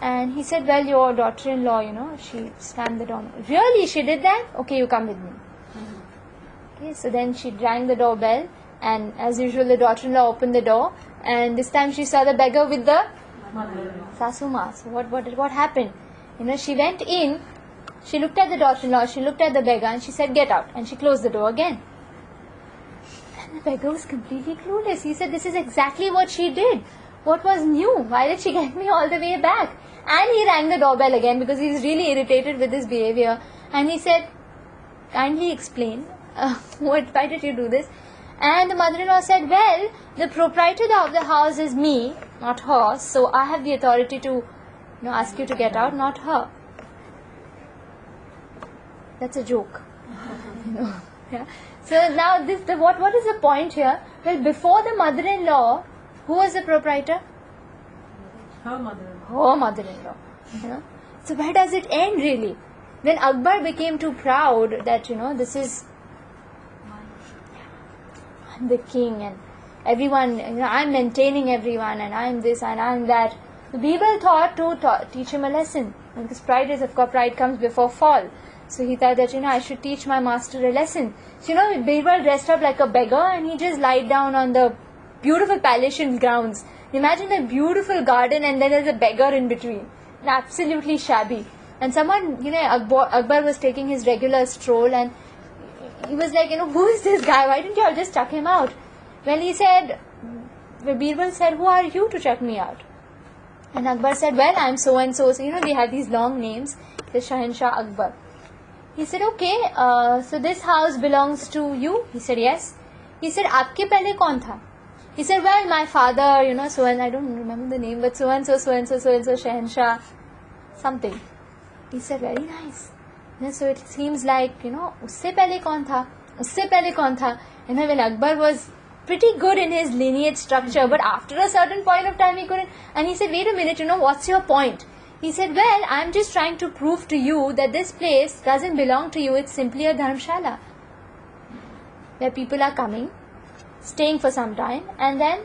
And he said, well, your daughter-in-law, she slammed the door. Really? She did that? Okay, you come with me. Okay, so then she rang the doorbell, and as usual the daughter-in-law opened the door, and this time she saw the beggar with the Sasuma. So what happened? She went in, she looked at the daughter-in-law, she looked at the beggar, and she said, get out. And she closed the door again. And the beggar was completely clueless. He said, this is exactly what she did. What was new? Why did she get me all the way back? And he rang the doorbell again because he was really irritated with this behavior. And he said, kindly explain, why did you do this? And the mother-in-law said, well, the proprietor of the house is me, not her. So I have the authority to ask you to get out, not her. That's a joke. Yeah. So now what is the point here? Well, before the mother-in-law, who was the proprietor? Her mother-in-law. Her mother-in-law. So where does it end really? When Akbar became too proud that this is I'm the king and everyone, I'm maintaining everyone and I'm this and I'm that. The Birbal thought to teach him a lesson, because pride comes before fall. So he thought that I should teach my master a lesson. So Birbal dressed up like a beggar and he just lied down on the beautiful Palatian grounds. Imagine a beautiful garden and then there's a beggar in between. Absolutely shabby. And someone, Akbar was taking his regular stroll and he was like, who is this guy? Why didn't you all just chuck him out? Well, Birbal said, who are you to chuck me out? And Akbar said, well, I'm so and so. So, they had these long names. The Shahanshah Akbar. He said, okay, so this house belongs to you? He said, yes. He said, aapke pehle kaun tha? He said, well, my father, so and I don't remember the name, but so and so, Shahanshah, something. He said, very nice. So it seems like, usse pehle kaun tha? Usse pehle kaun tha? And when Akbar was pretty good in his lineage structure, but after a certain point of time he couldn't. And he said, wait a minute, what's your point? He said, well, I'm just trying to prove to you that this place doesn't belong to you. It's simply a dharmshala where people are coming, staying for some time, and then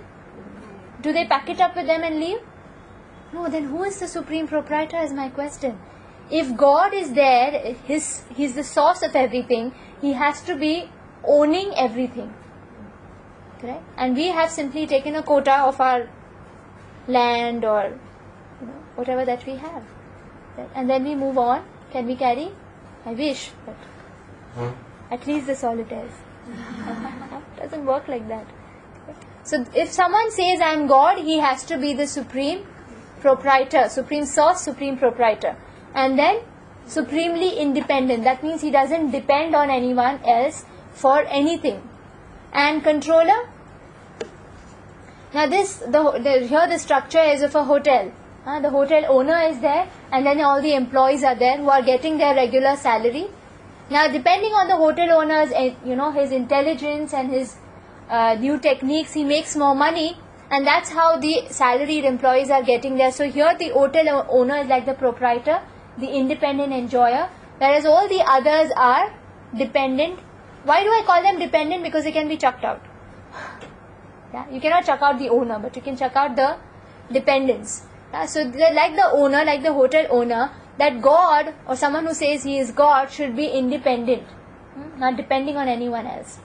do they pack it up with them and leave? No, then who is the supreme proprietor is my question. If God is there, He's the source of everything, He has to be owning everything. Correct? And we have simply taken a quota of our land or whatever that we have. And then we move on. Can we carry? I wish, but at least the solitaires. It doesn't work like that. So if someone says I am God, he has to be the supreme proprietor, supreme source, supreme proprietor. And then supremely independent. That means he doesn't depend on anyone else for anything. And controller. Now here the structure is of a hotel. The hotel owner is there and then all the employees are there who are getting their regular salary. Now depending on the hotel owner's his intelligence and his new techniques, he makes more money, and that's how the salaried employees are getting there. So here the hotel owner is like the proprietor, the independent enjoyer, whereas all the others are dependent. Why do I call them dependent? Because they can be chucked out. You cannot chuck out the owner, but you can chuck out the dependents. So they're like the owner, like the hotel owner, that God or someone who says he is God should be independent, not depending on anyone else.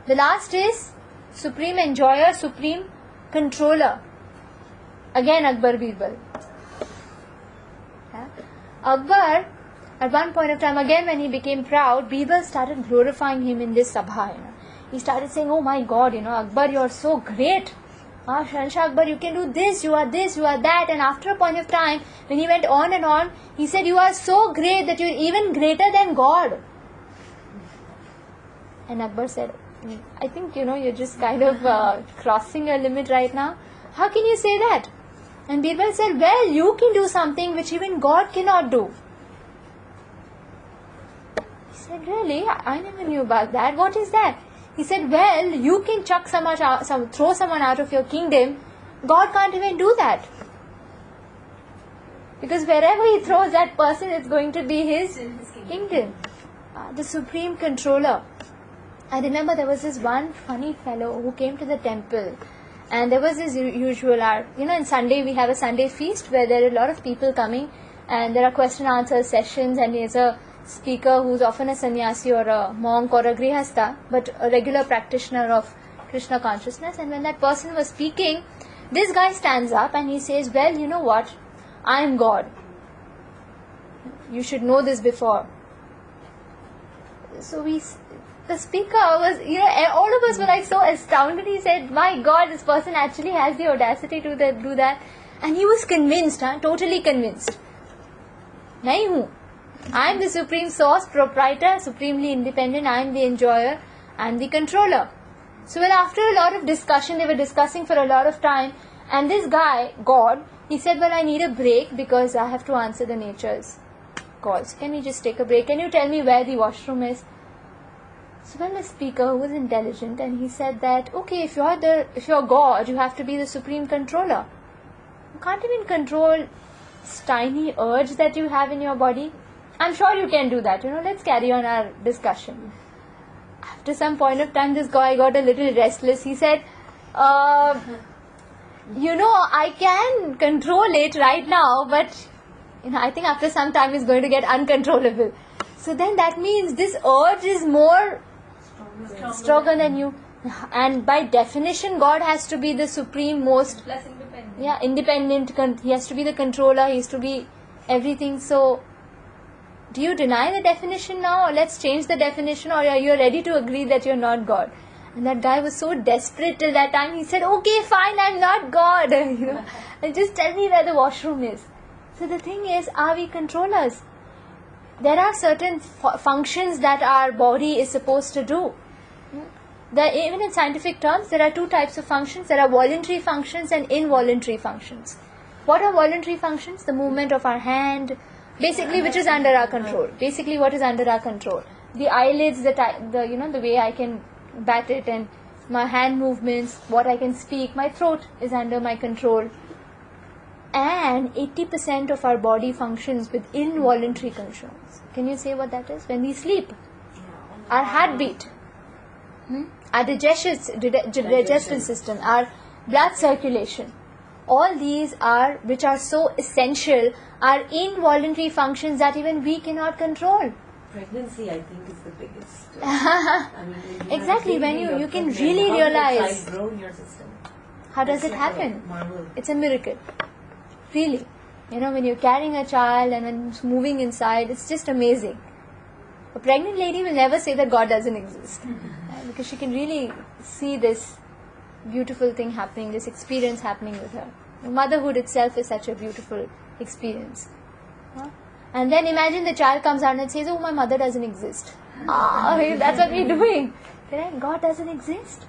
The last is supreme enjoyer, supreme controller. Again Akbar Birbal. Akbar, at one point of time, again when he became proud, Birbal started glorifying him in this sabha. He started saying, oh my God, Akbar, you are so great. Shahanshah Akbar, you can do this, you are that. And after a point of time, when he went on and on, he said, you are so great that you are even greater than God. And Akbar said, I think, you're just kind of crossing your limit right now. How can you say that? And Birbal said, well, you can do something which even God cannot do. He said, really? I never knew about that. What is that? He said, well, you can throw someone out of your kingdom. God can't even do that. Because wherever he throws that person, it's going to be his kingdom. The supreme controller. I remember there was this one funny fellow who came to the temple. And there was this usual art. In Sunday, we have a Sunday feast where there are a lot of people coming. And there are question answer sessions, and there's a speaker who's often a sannyasi or a monk or a grihastha, but a regular practitioner of Krishna consciousness. And when that person was speaking, this guy stands up and he says, well, you know what? I am God. You should know this before. So the speaker was, all of us were like so astounded. He said, my God, this person actually has the audacity to do that. And he was convinced, totally convinced. Nahi hu. I am the supreme source, proprietor, supremely independent. I am the enjoyer, I am the controller. So after a lot of discussion, they were discussing for a lot of time, and this guy, God, he said, I need a break because I have to answer the nature's calls. Can we just take a break? Can you tell me where the washroom is? So the speaker, who was intelligent, and he said that, okay, if you're God, you have to be the supreme controller. You can't even control this tiny urge that you have in your body. I'm sure you can do that. Let's carry on our discussion. After some point of time, this guy got a little restless. He said, I can control it right now, but I think after some time it's going to get uncontrollable. So then that means this urge is more stronger than you. And by definition, God has to be the supreme, most Plus independent. Yeah, independent. He has to be the controller. He has to be everything. So, do you deny the definition now, or let's change the definition, or are you ready to agree that you're not God? And that guy was so desperate till that time. He said, "Okay, fine, I'm not God. And just tell me where the washroom is." So the thing is, are we controllers? There are certain functions that our body is supposed to do. Even in scientific terms, there are two types of functions. There are voluntary functions and involuntary functions. What are voluntary functions? The movement of our hand, basically, which is under our control. Basically, what is under our control? The eyelids, the way I can bat it, and my hand movements, what I can speak, my throat is under my control. And 80% of our body functions with involuntary controls. Can you say what that is? When we sleep, our heartbeat, our digestion system, our blood circulation, all these which are so essential, are involuntary functions that even we cannot control. Pregnancy, I think, is the biggest. Exactly, when you can really realize how grow in your system. How does it happen? It's a miracle. Really. When you're carrying a child and when it's moving inside, it's just amazing. A pregnant lady will never say that God doesn't exist. Because she can really see this beautiful thing happening, this experience happening with her. Motherhood itself is such a beautiful experience. And then imagine the child comes out and says, "Oh, my mother doesn't exist." That's what we're doing. Correct? God doesn't exist.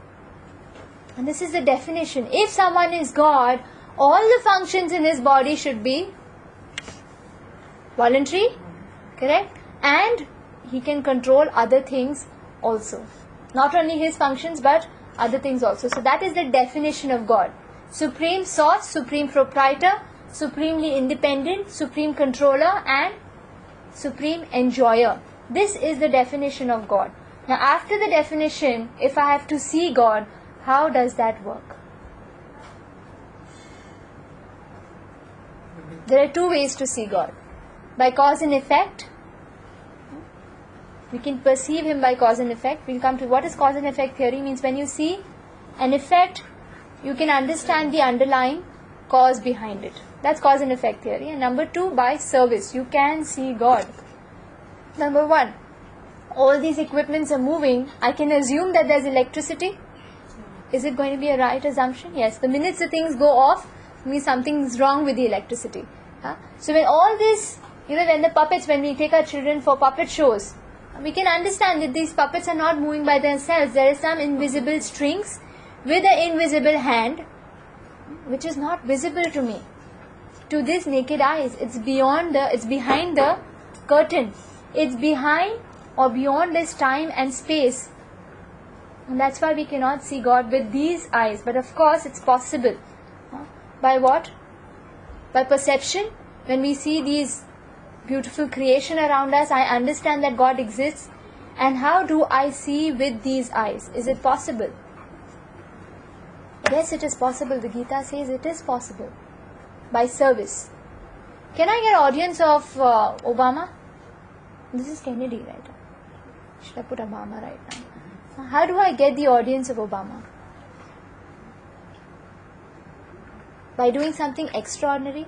And this is the definition. If someone is God, all the functions in his body should be voluntary, correct? And he can control other things also. Not only his functions, but other things also. So that is the definition of God. Supreme source, supreme proprietor, supremely independent, supreme controller, and supreme enjoyer. This is the definition of God. Now after the definition, if I have to see God, how does that work? There are two ways to see God. By cause and effect. We can perceive Him by cause and effect. We'll come to what is cause and effect theory. Means when you see an effect, you can understand the underlying cause behind it. That's cause and effect theory. And number two, by service. You can see God. Number one, all these equipments are moving. I can assume that there's electricity. Is it going to be a right assumption? Yes. The minute the things go off, means something's wrong with the electricity. So when all this, when we take our children for puppet shows, we can understand that these puppets are not moving by themselves. There is some invisible strings with an invisible hand, which is not visible to me. To this naked eyes, it's behind the curtain. It's behind or beyond this time and space. And that's why we cannot see God with these eyes. But of course, it's possible. By what? By perception. When we see these beautiful creation around us, I understand that God exists. And how do I see with these eyes? Is it possible? Yes, it is possible. The Gita says it is possible. By service. Can I get audience of Obama? This is Kennedy, right? Should I put Obama right now? How do I get the audience of Obama? By doing something extraordinary?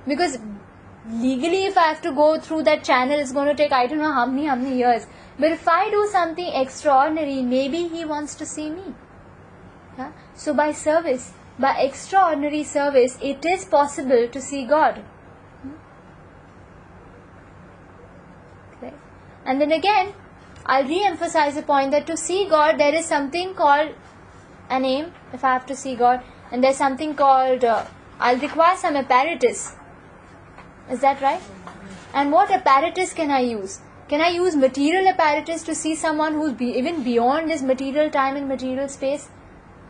Because legally, if I have to go through that channel, it's going to take I don't know how many years. But if I do something extraordinary, maybe He wants to see me. Yeah? So by service, by extraordinary service, it is possible to see God. Okay. And then again, I'll re-emphasize the point that to see God, there is something called an aim, if I have to see God, and there's something called, I'll require some apparatus. Is that right? And what apparatus can I use? Can I use material apparatus to see someone who's even beyond this material time and material space?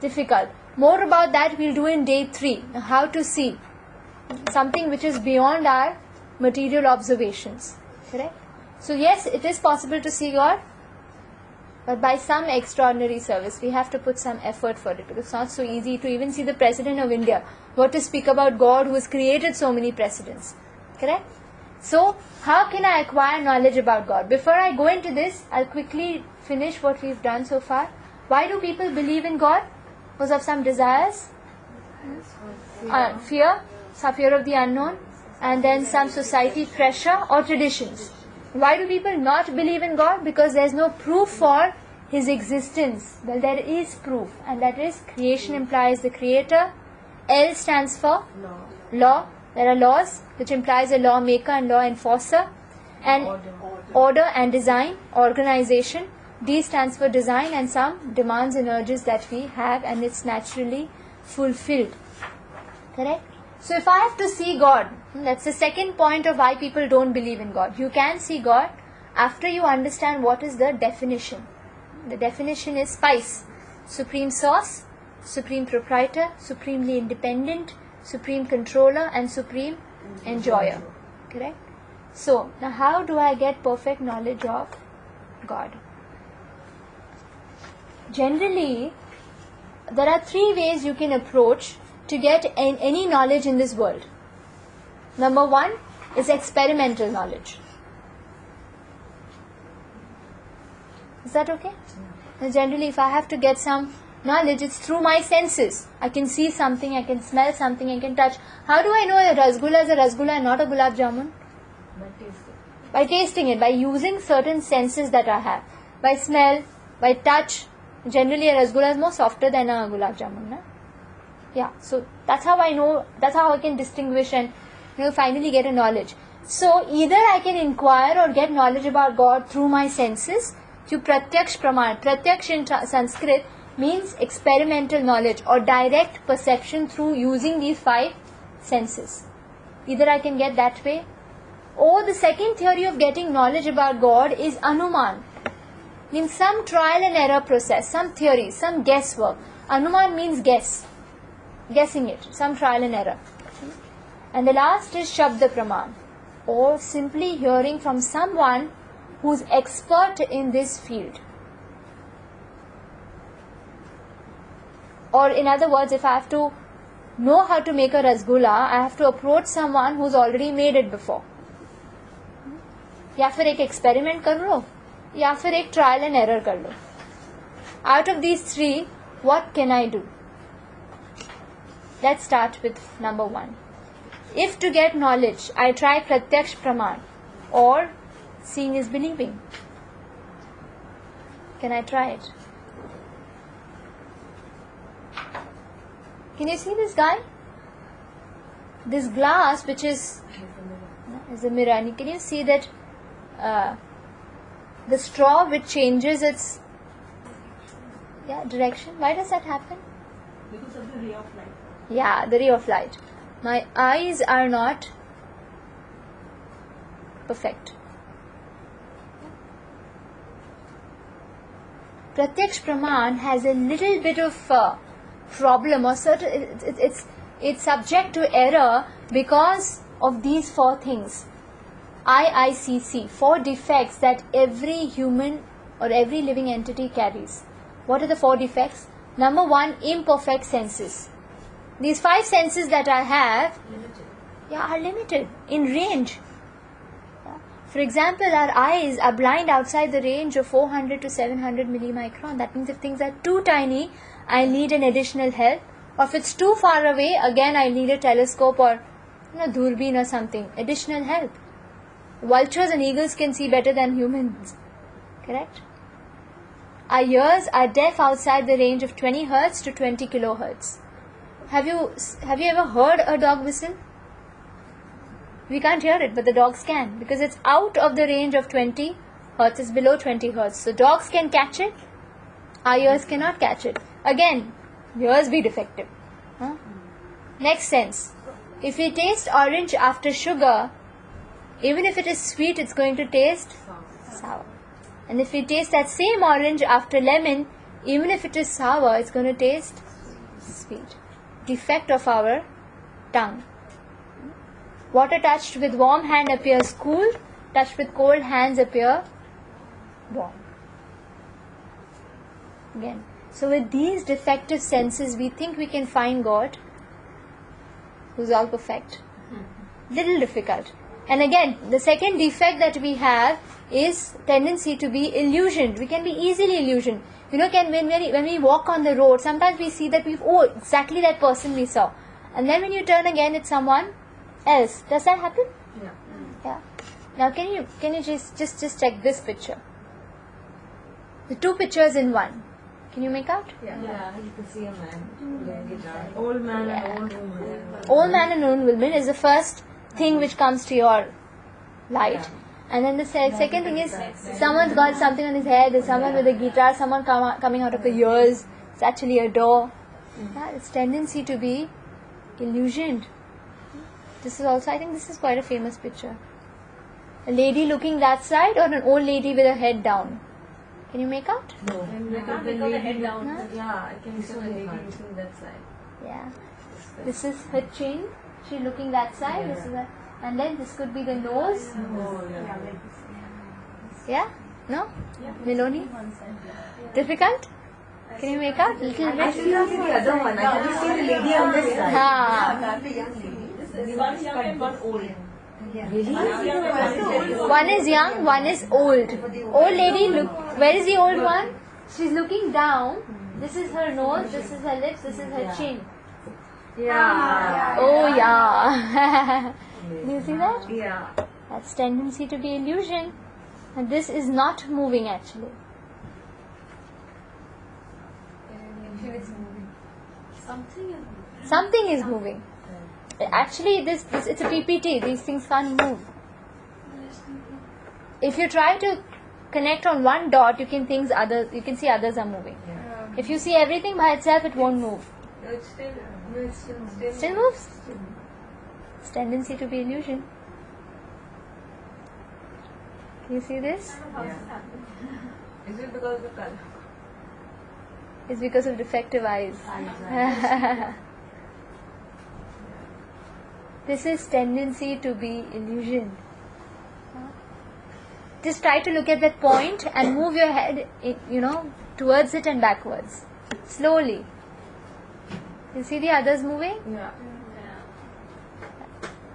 Difficult. More about that we'll do in day 3. How to see something which is beyond our material observations. Correct? So yes, it is possible to see God, but by some extraordinary service. We have to put some effort for it, because it's not so easy to even see the President of India. What to speak about God who has created so many presidents. Correct? So, how can I acquire knowledge about God? Before I go into this, I'll quickly finish what we've done so far. Why do people believe in God? Because of some desires? Fear of the unknown, and then some society pressure or traditions. Why do people not believe in God? Because there's no proof for His existence. Well, there is proof, and that is creation implies the creator. L stands for law. There are laws, which implies a lawmaker and law enforcer. And order and design, organization. D stands for design and some demands and urges that we have, and it's naturally fulfilled. Correct? So if I have to see God, that's the second point of why people don't believe in God. You can see God after you understand what is the definition. The definition is spice, supreme source, supreme proprietor, supremely independent, supreme controller, and supreme enjoyer. Correct? So, now how do I get perfect knowledge of God? Generally, there are 3 ways you can approach to get any knowledge in this world. Number 1 is experimental knowledge. Is that okay? Now, generally, if I have to get some knowledge, it's through my senses. I can see something, I can smell something, I can touch. How do I know a rasgulla is a rasgulla and not a gulab jamun? By tasting it, by using certain senses that I have. By smell, by touch. Generally, a rasgulla is more softer than a gulab jamun. Na? Yeah, so that's how I know, that's how I can distinguish and finally get a knowledge. So, either I can inquire or get knowledge about God through my senses, through pratyaksh praman. Pratyaksh in Sanskrit means experimental knowledge or direct perception through using these 5 senses. Either I can get that way, or the second theory of getting knowledge about God is Anuman. Means some trial and error process, some theory, some guesswork. Anuman means guess. Guessing it, some trial and error. And the last is Shabda Praman, or simply hearing from someone who's expert in this field. Or in other words, if I have to know how to make a rasgulla, I have to approach someone who's already made it before. या फिर एक experiment कर लो, या फिर एक trial and error कर लो. Out of these 3, what can I do? Let's start with number 1. If to get knowledge, I try pratyaksh praman, or seeing is believing. Can I try it? Can you see this guy? This glass, which is a mirror, and can you see that the straw which changes its direction? Why does that happen? Because of the ray of light. Yeah, the ray of light. My eyes are not perfect. Pratyaksh Praman has a little bit of problem, or certain it's subject to error because of these 4 things. IICC, 4 defects that every human or every living entity carries. What are the 4 defects? Number 1, imperfect senses. These 5 senses that I have are limited in range. For example, our eyes are blind outside the range of 400 to 700 millimicron. That means if things are too tiny, I need an additional help. Or if it's too far away, again I need a telescope or durbin or something. Additional help. Vultures and eagles can see better than humans. Correct? Our ears are deaf outside the range of 20 hertz to 20 kilohertz. Have you ever heard a dog whistle? We can't hear it, but the dogs can, because it's out of the range of 20 hertz. It's below 20 hertz. So dogs can catch it. Our ears cannot catch it. Again, ears be defective. Huh? Next sense. If we taste orange after sugar, even if it is sweet, it's going to taste sour. And if we taste that same orange after lemon, even if it is sour, it's going to taste sweet. Defect of our tongue. Water touched with warm hand appears cool, touched with cold hands appear warm. Again. So with these defective senses, we think we can find God, who's all perfect. Little difficult. And again, the second defect that we have is tendency to be illusioned. We can be easily illusioned. When we walk on the road, sometimes we see that exactly that person we saw. And then when you turn again, it's someone else. Does that happen? Yeah. Now can you just check this picture? The two pictures in one. Can you make out? Yeah, you can see a man playing guitar. Old man and old woman. Old man and old woman is the first thing which comes to your light. And then the second thing is someone's got something on his head. There's someone with a guitar. Someone coming out of the ears. It's actually a door. It's tendency to be illusioned. This is also, I think this is quite a famous picture. A lady looking that side or an old lady with her head down? Can you make out? No. And I can't make out the head down. Yeah, I can see the lady looking that side. Yeah. This is her chin. She's looking that side. Yeah. This is and then this could be the nose. Oh, yeah. Yeah? No? Meloni? Difficult? Can you make out? Little I bit? see the other one. I can see the lady on this side. Ha. One young and one old. Really? One is young, one is old. Old lady, look. Where is the old one? She's looking down. This is her nose, this is her lips, this is her chin. Yeah. Oh yeah. Do you see that? Yeah. That's tendency to be illusion. And this is not moving actually. Something is moving. Actually, this it's a PPT. These things can't move. If you try to connect on one dot, you can see others are moving. If you see everything by itself, it won't move. Still moves. It's tendency to be illusion. Can you see this? Is it because of the color? It's because of defective eyes. This is tendency to be illusion. Just try to look at that point and move your head, towards it and backwards. Slowly. You see the others moving? Yeah.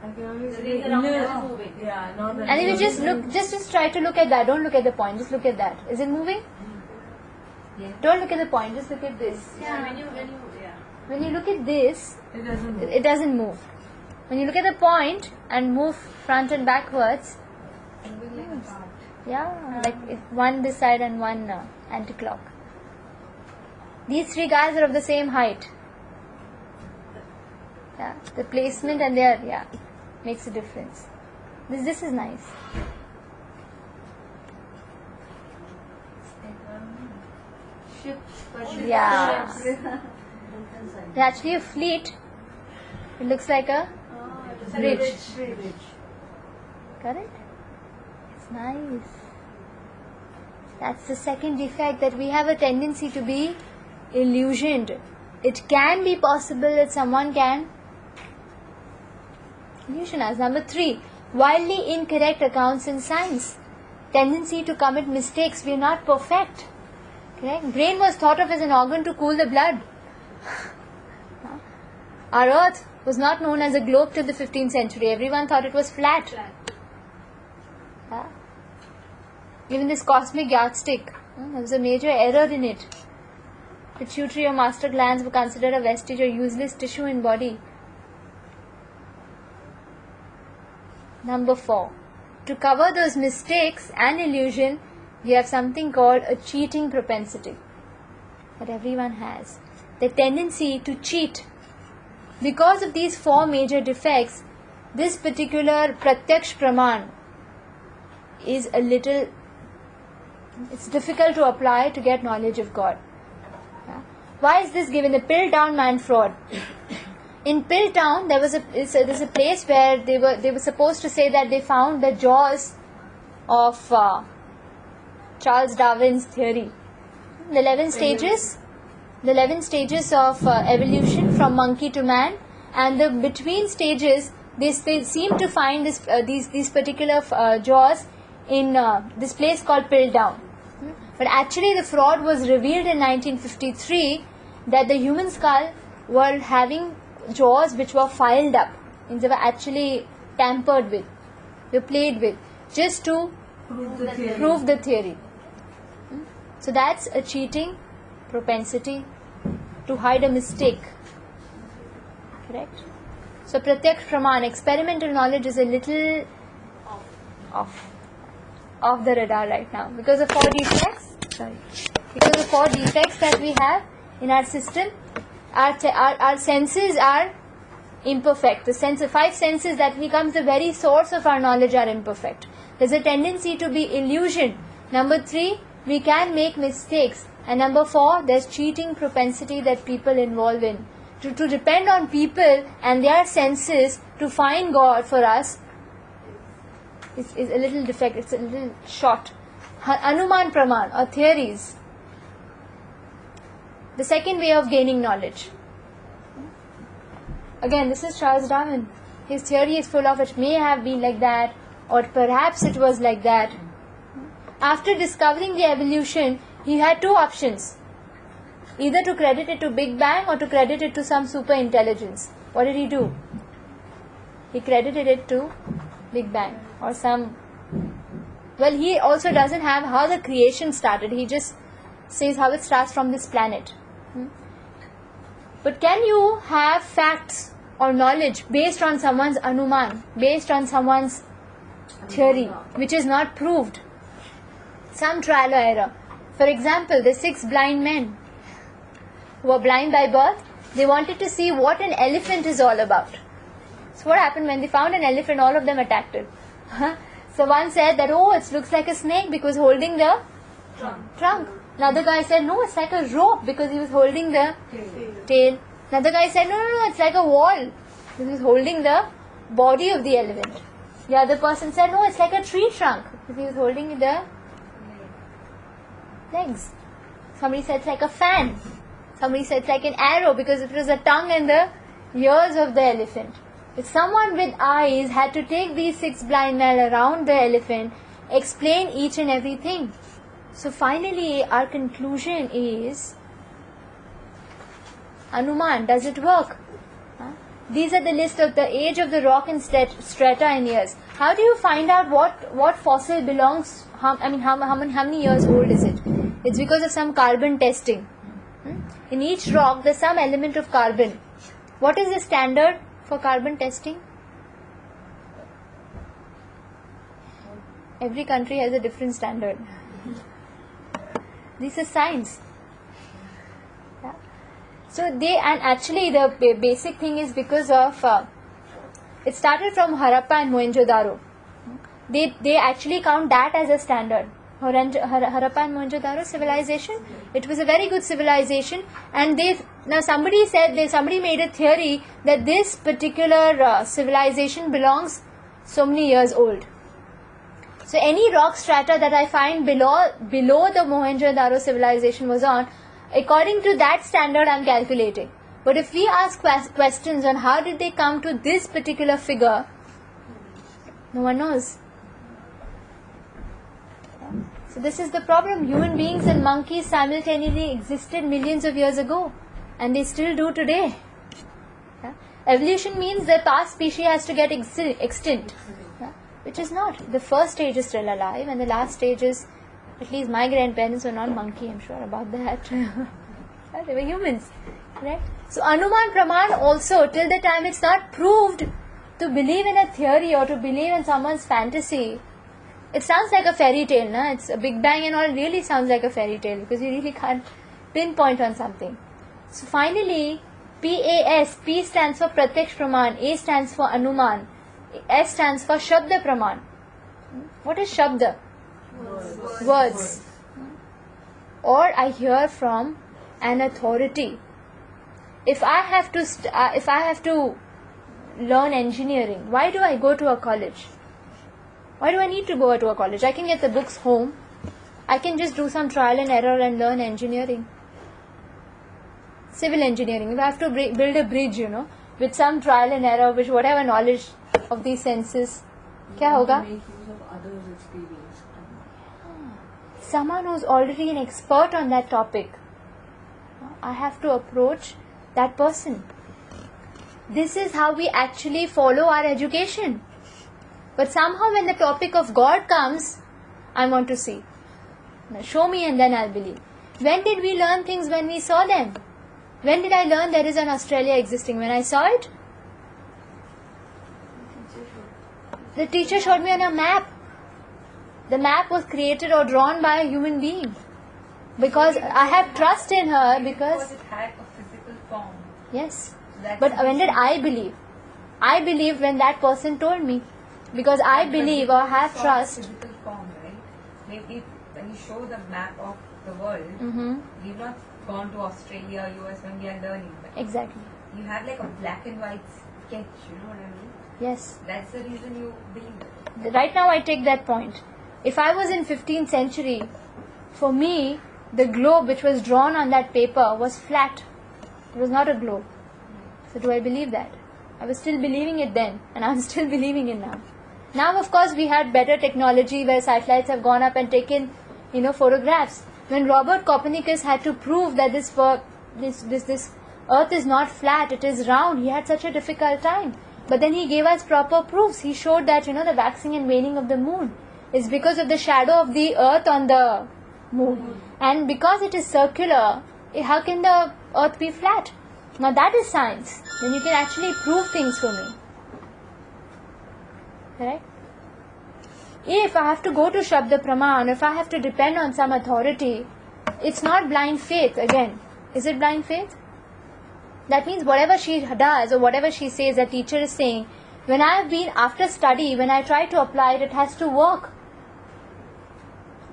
I can only see ring the around inner. is moving. Yeah, not the And if you just look, just try to look at that. Don't look at the point. Just look at that. Is it moving? Yeah. Don't look at the point. Just look at this. When you look at this, It doesn't move. it doesn't move. When you look at the point and move front and backwards, one this side and one anti-clock. These three guys are of the same height. Yeah, the placement and their makes a difference. This is nice. Yeah. They're actually a fleet. It looks like a bridge. Correct? It's nice. That's the second defect, that we have a tendency to be illusioned. It can be possible that someone can illusion us. Number 3, wildly incorrect accounts in science. Tendency to commit mistakes. We are not perfect. Correct? Brain was thought of as an organ to cool the blood. Our earth was not known as a globe till the 15th century. Everyone thought it was flat. Even this cosmic yardstick, there was a major error in it. Pituitary or master glands were considered a vestige or useless tissue in body. Number 4, to cover those mistakes and illusion, you have something called a cheating propensity that everyone has. The tendency to cheat. Because of these 4 major defects, this particular pratyaksh praman is it's difficult to apply to get knowledge of God. Yeah. Why is this given? The Piltown man fraud. In Piltown, there's a place where they were supposed to say that they found the jaws of Charles Darwin's theory. The 11 stages of evolution from monkey to man, and the between stages they seem to find these particular jaws in this place called Piltown. But actually the fraud was revealed in 1953 that the human skull were having jaws which were filed up, and they were actually tampered with, they were played with, just to prove the theory. So that's a cheating propensity to hide a mistake. Correct? So pratyaksh praman, experimental knowledge, is a little off the radar right now because of 4 defects. Because of 4 defects that we have in our system, our senses are imperfect. The 5 senses that becomes the very source of our knowledge are imperfect. There's a tendency to be illusion. Number 3, we can make mistakes. And number 4, there's cheating propensity that people involve in. To depend on people and their senses to find God for us is a little defect, it's a little short. Anuman praman, or theories. The second way of gaining knowledge. Again, this is Charles Darwin. His theory is full of, it may have been like that, or perhaps it was like that. After discovering the evolution, he had 2 options. Either to credit it to Big Bang or to credit it to some super intelligence. What did he do? He credited it to Big Bang or some... Well, he also doesn't have how the creation started. He just says how it starts from this planet. But can you have facts or knowledge based on someone's anuman, based on someone's theory, which is not proved? Some trial or error. For example, the 6 blind men who were blind by birth, they wanted to see what an elephant is all about. So what happened when they found an elephant? All of them attacked it. So one said that, oh, it looks like a snake because holding the trunk. Another guy said, no, it's like a rope because he was holding the tail. Another guy said, no, it's like a wall because he was holding the body of the elephant. The other person said, no, it's like a tree trunk because he was holding the legs. Somebody said it's like a fan. Somebody said it's like an arrow because it was the tongue and the ears of the elephant. If someone with eyes had to take these 6 blind men around the elephant, explain each and everything. So finally our conclusion is, Anuman, does it work? These are the list of the age of the rock and strata in years. How do you find out what fossil belongs, how many years old is it? It's because of some carbon testing. In each rock there's some element of carbon. What is the standard for carbon testing? Every country has a different standard. This is science. Yeah. So and actually the basic thing is because of it started from Harappa and Mohenjo-daro. They actually count that as a standard. Harappa and Mohenjo-daro civilization, it was a very good civilization, and somebody made a theory that this particular civilization belongs so many years old. So any rock strata that I find below the Mohenjo-daro civilization was on, according to that standard I'm calculating. But if we ask questions on how did they come to this particular figure, no one knows. So this is the problem. Human beings and monkeys simultaneously existed millions of years ago, and they still do today. Yeah? Evolution means the past species has to get extinct, yeah? Which is not. The first stage is still alive, and the last stage is, at least my grandparents were not monkey, I'm sure about that. Yeah, they were humans, right? So Anuman Praman also, till the time it's not proved, to believe in a theory or to believe in someone's fantasy It sounds like a fairy tale, na? It's a Big Bang and all really sounds like a fairy tale because you really can't pinpoint on something. So finally, PAS, P stands for Pratyaksh Praman, A stands for Anuman, S stands for Shabda Praman. What is Shabda? Words. Or I hear from an authority. If I have to learn engineering, why do I go to a college? Why do I need to go to a college? I can get the books home. I can just do some trial and error and learn engineering. Civil engineering. If I have to build a bridge, with some trial and error, with whatever knowledge of these senses, क्या होगा? Make use of others' experience. Someone who's already an expert on that topic. I have to approach that person. This is how we actually follow our education. But somehow when the topic of God comes, I want to see. Now show me and then I'll believe. When did we learn things? When we saw them. When did I learn there is an Australia existing? When I saw it? The teacher showed me on a map. The map was created or drawn by a human being. Because I have trust in her because it had a physical form. yes. That's But when did I believe? I believed when that person told me. Because I believe or have Saw trust. physical form, right? Maybe when you show the map of the world, we've not gone to Australia, US when we are learning. But Exactly. you have like a black and white sketch, you know what I mean? Yes. That's the reason you believe it. Right now I take that point. If I was in 15th century, for me, the globe which was drawn on that paper was flat. It was not a globe. So do I believe that? I was still believing it then, and I'm still believing it now. Now, of course, we had better technology where satellites have gone up and taken, photographs. When Robert Copernicus had to prove that this Earth is not flat, it is round, he had such a difficult time. But then he gave us proper proofs. He showed that, the waxing and waning of the moon is because of the shadow of the Earth on the moon. And because it is circular, how can the Earth be flat? Now that is science. Then you can actually prove things for me. Correct? If I have to go to Shabda Praman, if I have to depend on some authority, it's not blind faith again. Is it blind faith? That means whatever she does or whatever she says, the teacher is saying, when I have been after study, when I try to apply it, it has to work.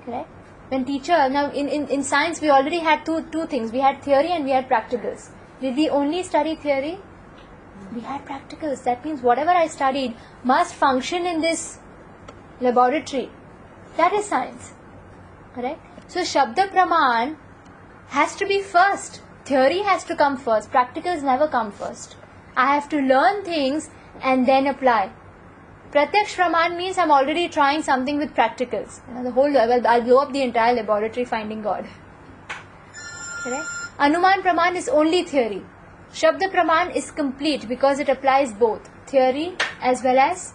Correct? When teacher, now in science we already had two things. We had theory and we had practicals. Did we only study theory? We had practicals. That means whatever I studied must function in this laboratory. That is science. Correct? So Shabda Praman has to be first. Theory has to come first. Practicals never come first. I have to learn things and then apply. Pratyaksh Praman means I'm already trying something with practicals. I'll blow up the entire laboratory finding God. Correct? Anuman Praman is only theory. Shabda Praman is complete because it applies both theory as well as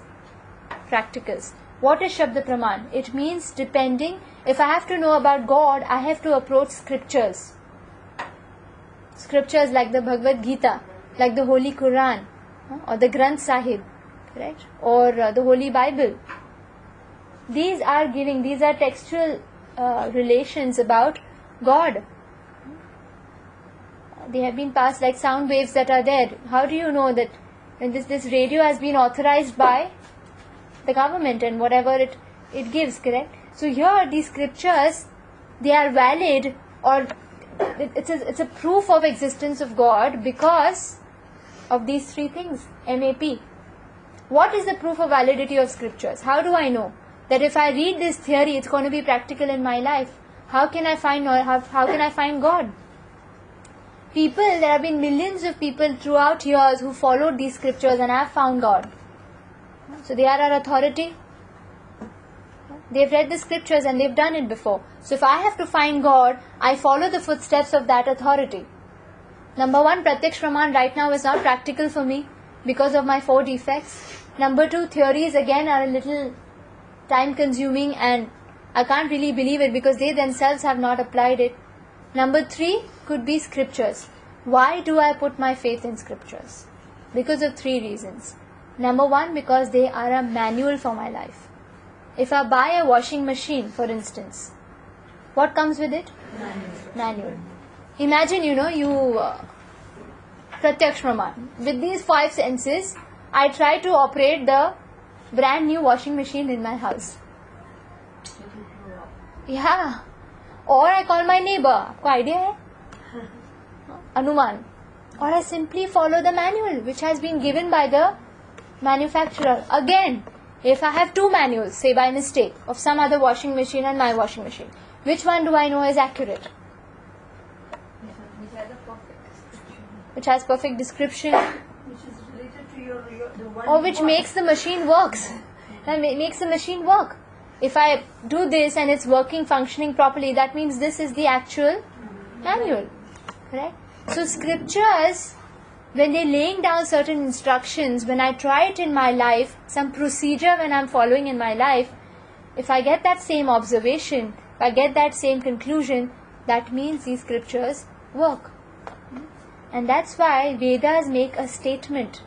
practicals. What is Shabda Praman? It means depending, if I have to know about God, I have to approach scriptures. Scriptures like the Bhagavad Gita, like the Holy Quran, or the Granth Sahib, correct? Or the Holy Bible. These are textual relations about God. They have been passed like sound waves that are there. How do you know that when this radio has been authorized by the government and whatever it gives, correct? So here these scriptures, they are valid, or it's a proof of existence of God because of these three things, MAP. What is the proof of validity of scriptures? How do I know that if I read this theory, it's going to be practical in my life? How can I find God? There have been millions of people throughout years who followed these scriptures and have found God. So they are our authority. They've read the scriptures and they've done it before. So if I have to find God, I follow the footsteps of that authority. Number one, Pratyaksh Praman right now is not practical for me because of my 4 defects. Number 2, theories again are a little time consuming and I can't really believe it because they themselves have not applied it. Number 3 could be scriptures. Why do I put my faith in scriptures? Because of 3 reasons. Number 1, because they are a manual for my life. If I buy a washing machine, for instance, what comes with it? Manual. Imagine, Pratyaksh Praman. With these 5 senses, I try to operate the brand new washing machine in my house. Yeah. Or I call my neighbor. Aapko idea hai? Anuman. Or I simply follow the manual which has been given by the manufacturer. Again, if I have 2 manuals, say by mistake, of some other washing machine and my washing machine, which one do I know is accurate? Which has perfect description. Which is related to the one. Or which makes the machine works. That makes the machine work. If I do this and it's working, functioning properly, that means this is the actual manual. Correct? So scriptures, when they're laying down certain instructions, when I try it in my life, some procedure when I'm following in my life, if I get that same observation, if I get that same conclusion, that means these scriptures work. And that's why Vedas make a statement.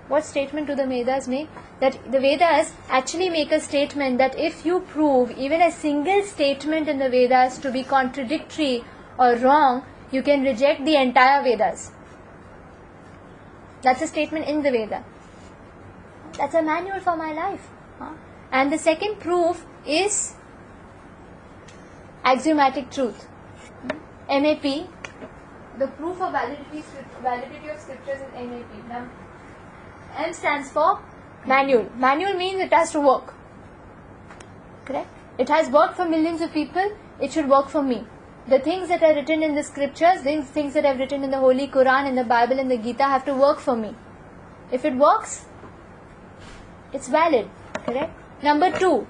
What statement do the Vedas make? That the Vedas actually make a statement that if you prove even a single statement in the Vedas to be contradictory or wrong, you can reject the entire Vedas. That's a statement in the Veda. That's a manual for my life. And the second proof is axiomatic truth. MAP. The proof of validity of scriptures is MAP. Now, M stands for manual. Manual means it has to work. Correct? It has worked for millions of people. It should work for me. The things that are written in the scriptures, things that are written in the Holy Quran, in the Bible, in the Gita have to work for me. If it works, it's valid. Correct? Number 2.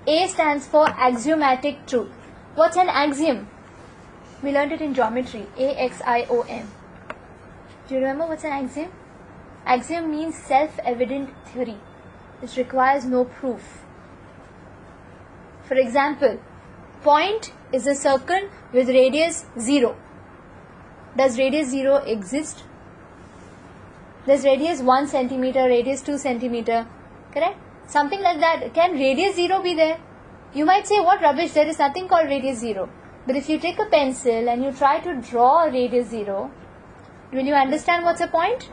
A stands for axiomatic truth. What's an axiom? We learned it in geometry. AXIOM. Do you remember what's an axiom? Axiom means self-evident theory, which requires no proof. For example, point is a circle with radius 0. Does radius 0 exist? Does radius 1 centimeter, radius 2 centimeter? Correct? Something like that. Can radius 0 be there? You might say, what rubbish, there is nothing called radius 0. But if you take a pencil and you try to draw a radius 0, will you understand what's a point?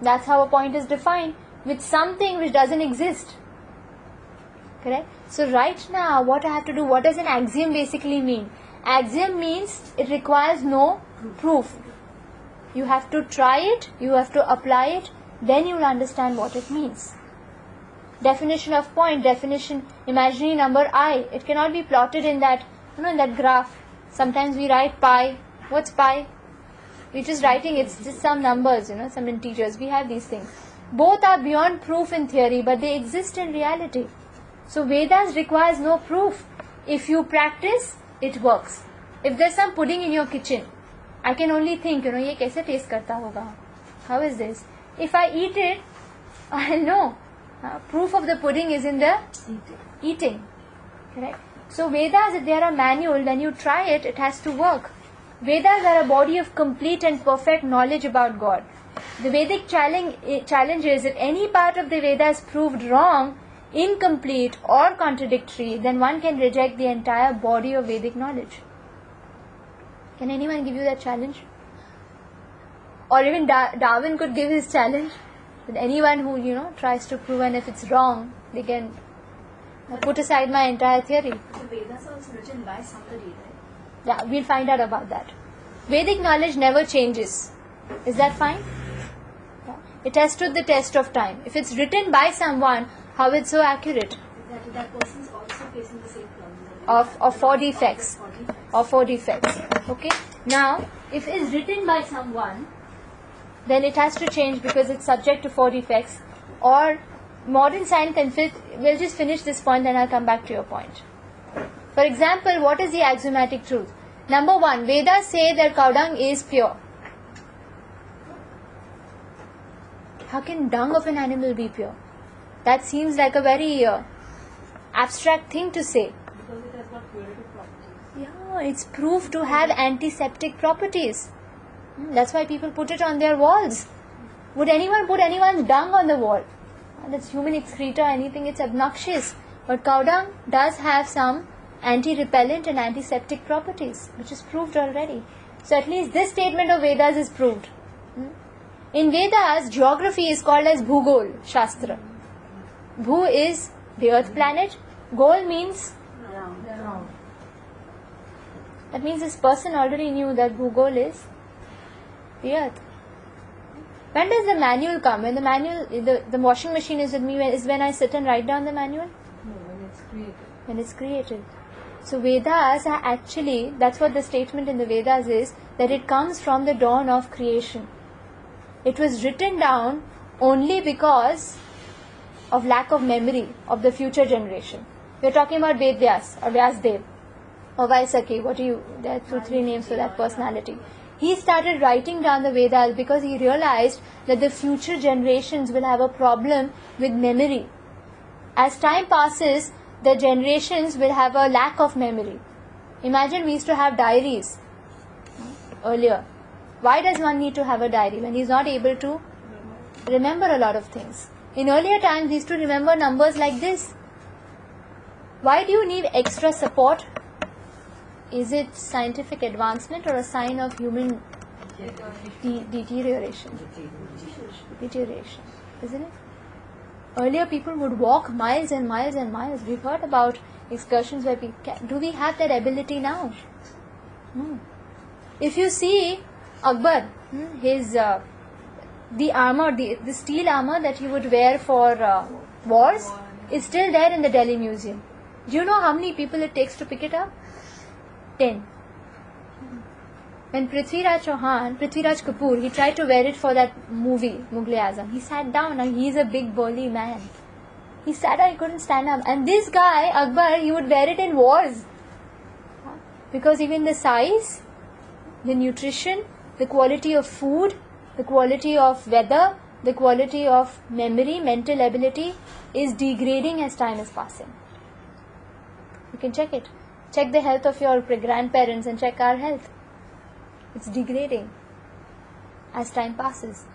That's how a point is defined, with something which doesn't exist. Correct? So right now, what I have to do, what does an axiom basically mean? Axiom means it requires no proof. You have to try it, you have to apply it, then you will understand what it means. Definition of point, definition, imaginary number I. It cannot be plotted in that, in that graph. Sometimes we write pi. What's pi? We're just writing, it's just some numbers, some integers. We have these things. Both are beyond proof in theory, but they exist in reality. So Vedas requires no proof. If you practice, it works. If there's some pudding in your kitchen, I can only think, ye kaise taste karta hoga? How is this? If I eat it, I'll know. Proof of the pudding is in the eating. Correct? So Vedas, they are a manual. When you try it, it has to work. Vedas are a body of complete and perfect knowledge about God. The Vedic challenge is if any part of the Veda is proved wrong, incomplete or contradictory, then one can reject the entire body of Vedic knowledge. Can anyone give you that challenge? Or even Darwin could give his challenge. That anyone who, tries to prove, and if it's wrong, they can put aside my entire theory. The Vedas are also written by somebody, right? Yeah, we'll find out about that. Vedic knowledge never changes. Is that fine? Yeah. It has stood the test of time. If it's written by someone, how it's so accurate? That person is also facing the same problem. Of 4 defects. Of 4 defects. Okay? Now, if it's written by someone, then it has to change because it's subject to 4 defects. Or modern science can fit. We'll just finish this point, then I'll come back to your point. For example, what is the axiomatic truth? Number 1, Vedas say that cow dung is pure. How can dung of an animal be pure? That seems like a very abstract thing to say. Because it has got curative properties. Yeah, it's proved to have antiseptic properties. That's why people put it on their walls. Would anyone put anyone's dung on the wall? That's human excreta, anything, it's obnoxious. But cow dung does have some anti-repellent and antiseptic properties, which is proved already. So at least this statement of Vedas is proved. In Vedas, geography is called as Bhugol Shastra. Bhu is the earth planet. Gol means Round. that means this person already knew that Bhugol is the earth. When does the manual come? When the manual, the washing machine is with me, is when I sit and write down the manual? No, when it's created. When it's created. So Vedas are actually, that's what the statement in the Vedas is, that it comes from the dawn of creation. It was written down only because of lack of memory of the future generation. We are talking about Ved Vyas or Vyasdev or Vaisakhi, there are 2-3 names for that personality. He started writing down the Vedas because he realized that the future generations will have a problem with memory. As time passes, the generations will have a lack of memory. Imagine we used to have diaries earlier. Why does one need to have a diary when he is not able to remember a lot of things? In earlier times, he used to remember numbers like this. Why do you need extra support? Is it scientific advancement or a sign of human deterioration? Deterioration, isn't it? Earlier people would walk miles and miles and miles. We've heard about excursions where do we have that ability now? No. If you see Akbar, his the armor, the steel armor that he would wear for wars is still there in the Delhi Museum. Do you know how many people it takes to pick it up? 10. When Prithviraj Kapoor, he tried to wear it for that movie, Mughal-e-Azam. He sat down and he is a big burly man. He sat down, he couldn't stand up. And this guy, Akbar, he would wear it in wars. Because even the size, the nutrition, the quality of food, the quality of weather, the quality of memory, mental ability is degrading as time is passing. You can check it. Check the health of your grandparents and check our health. It's degrading as time passes.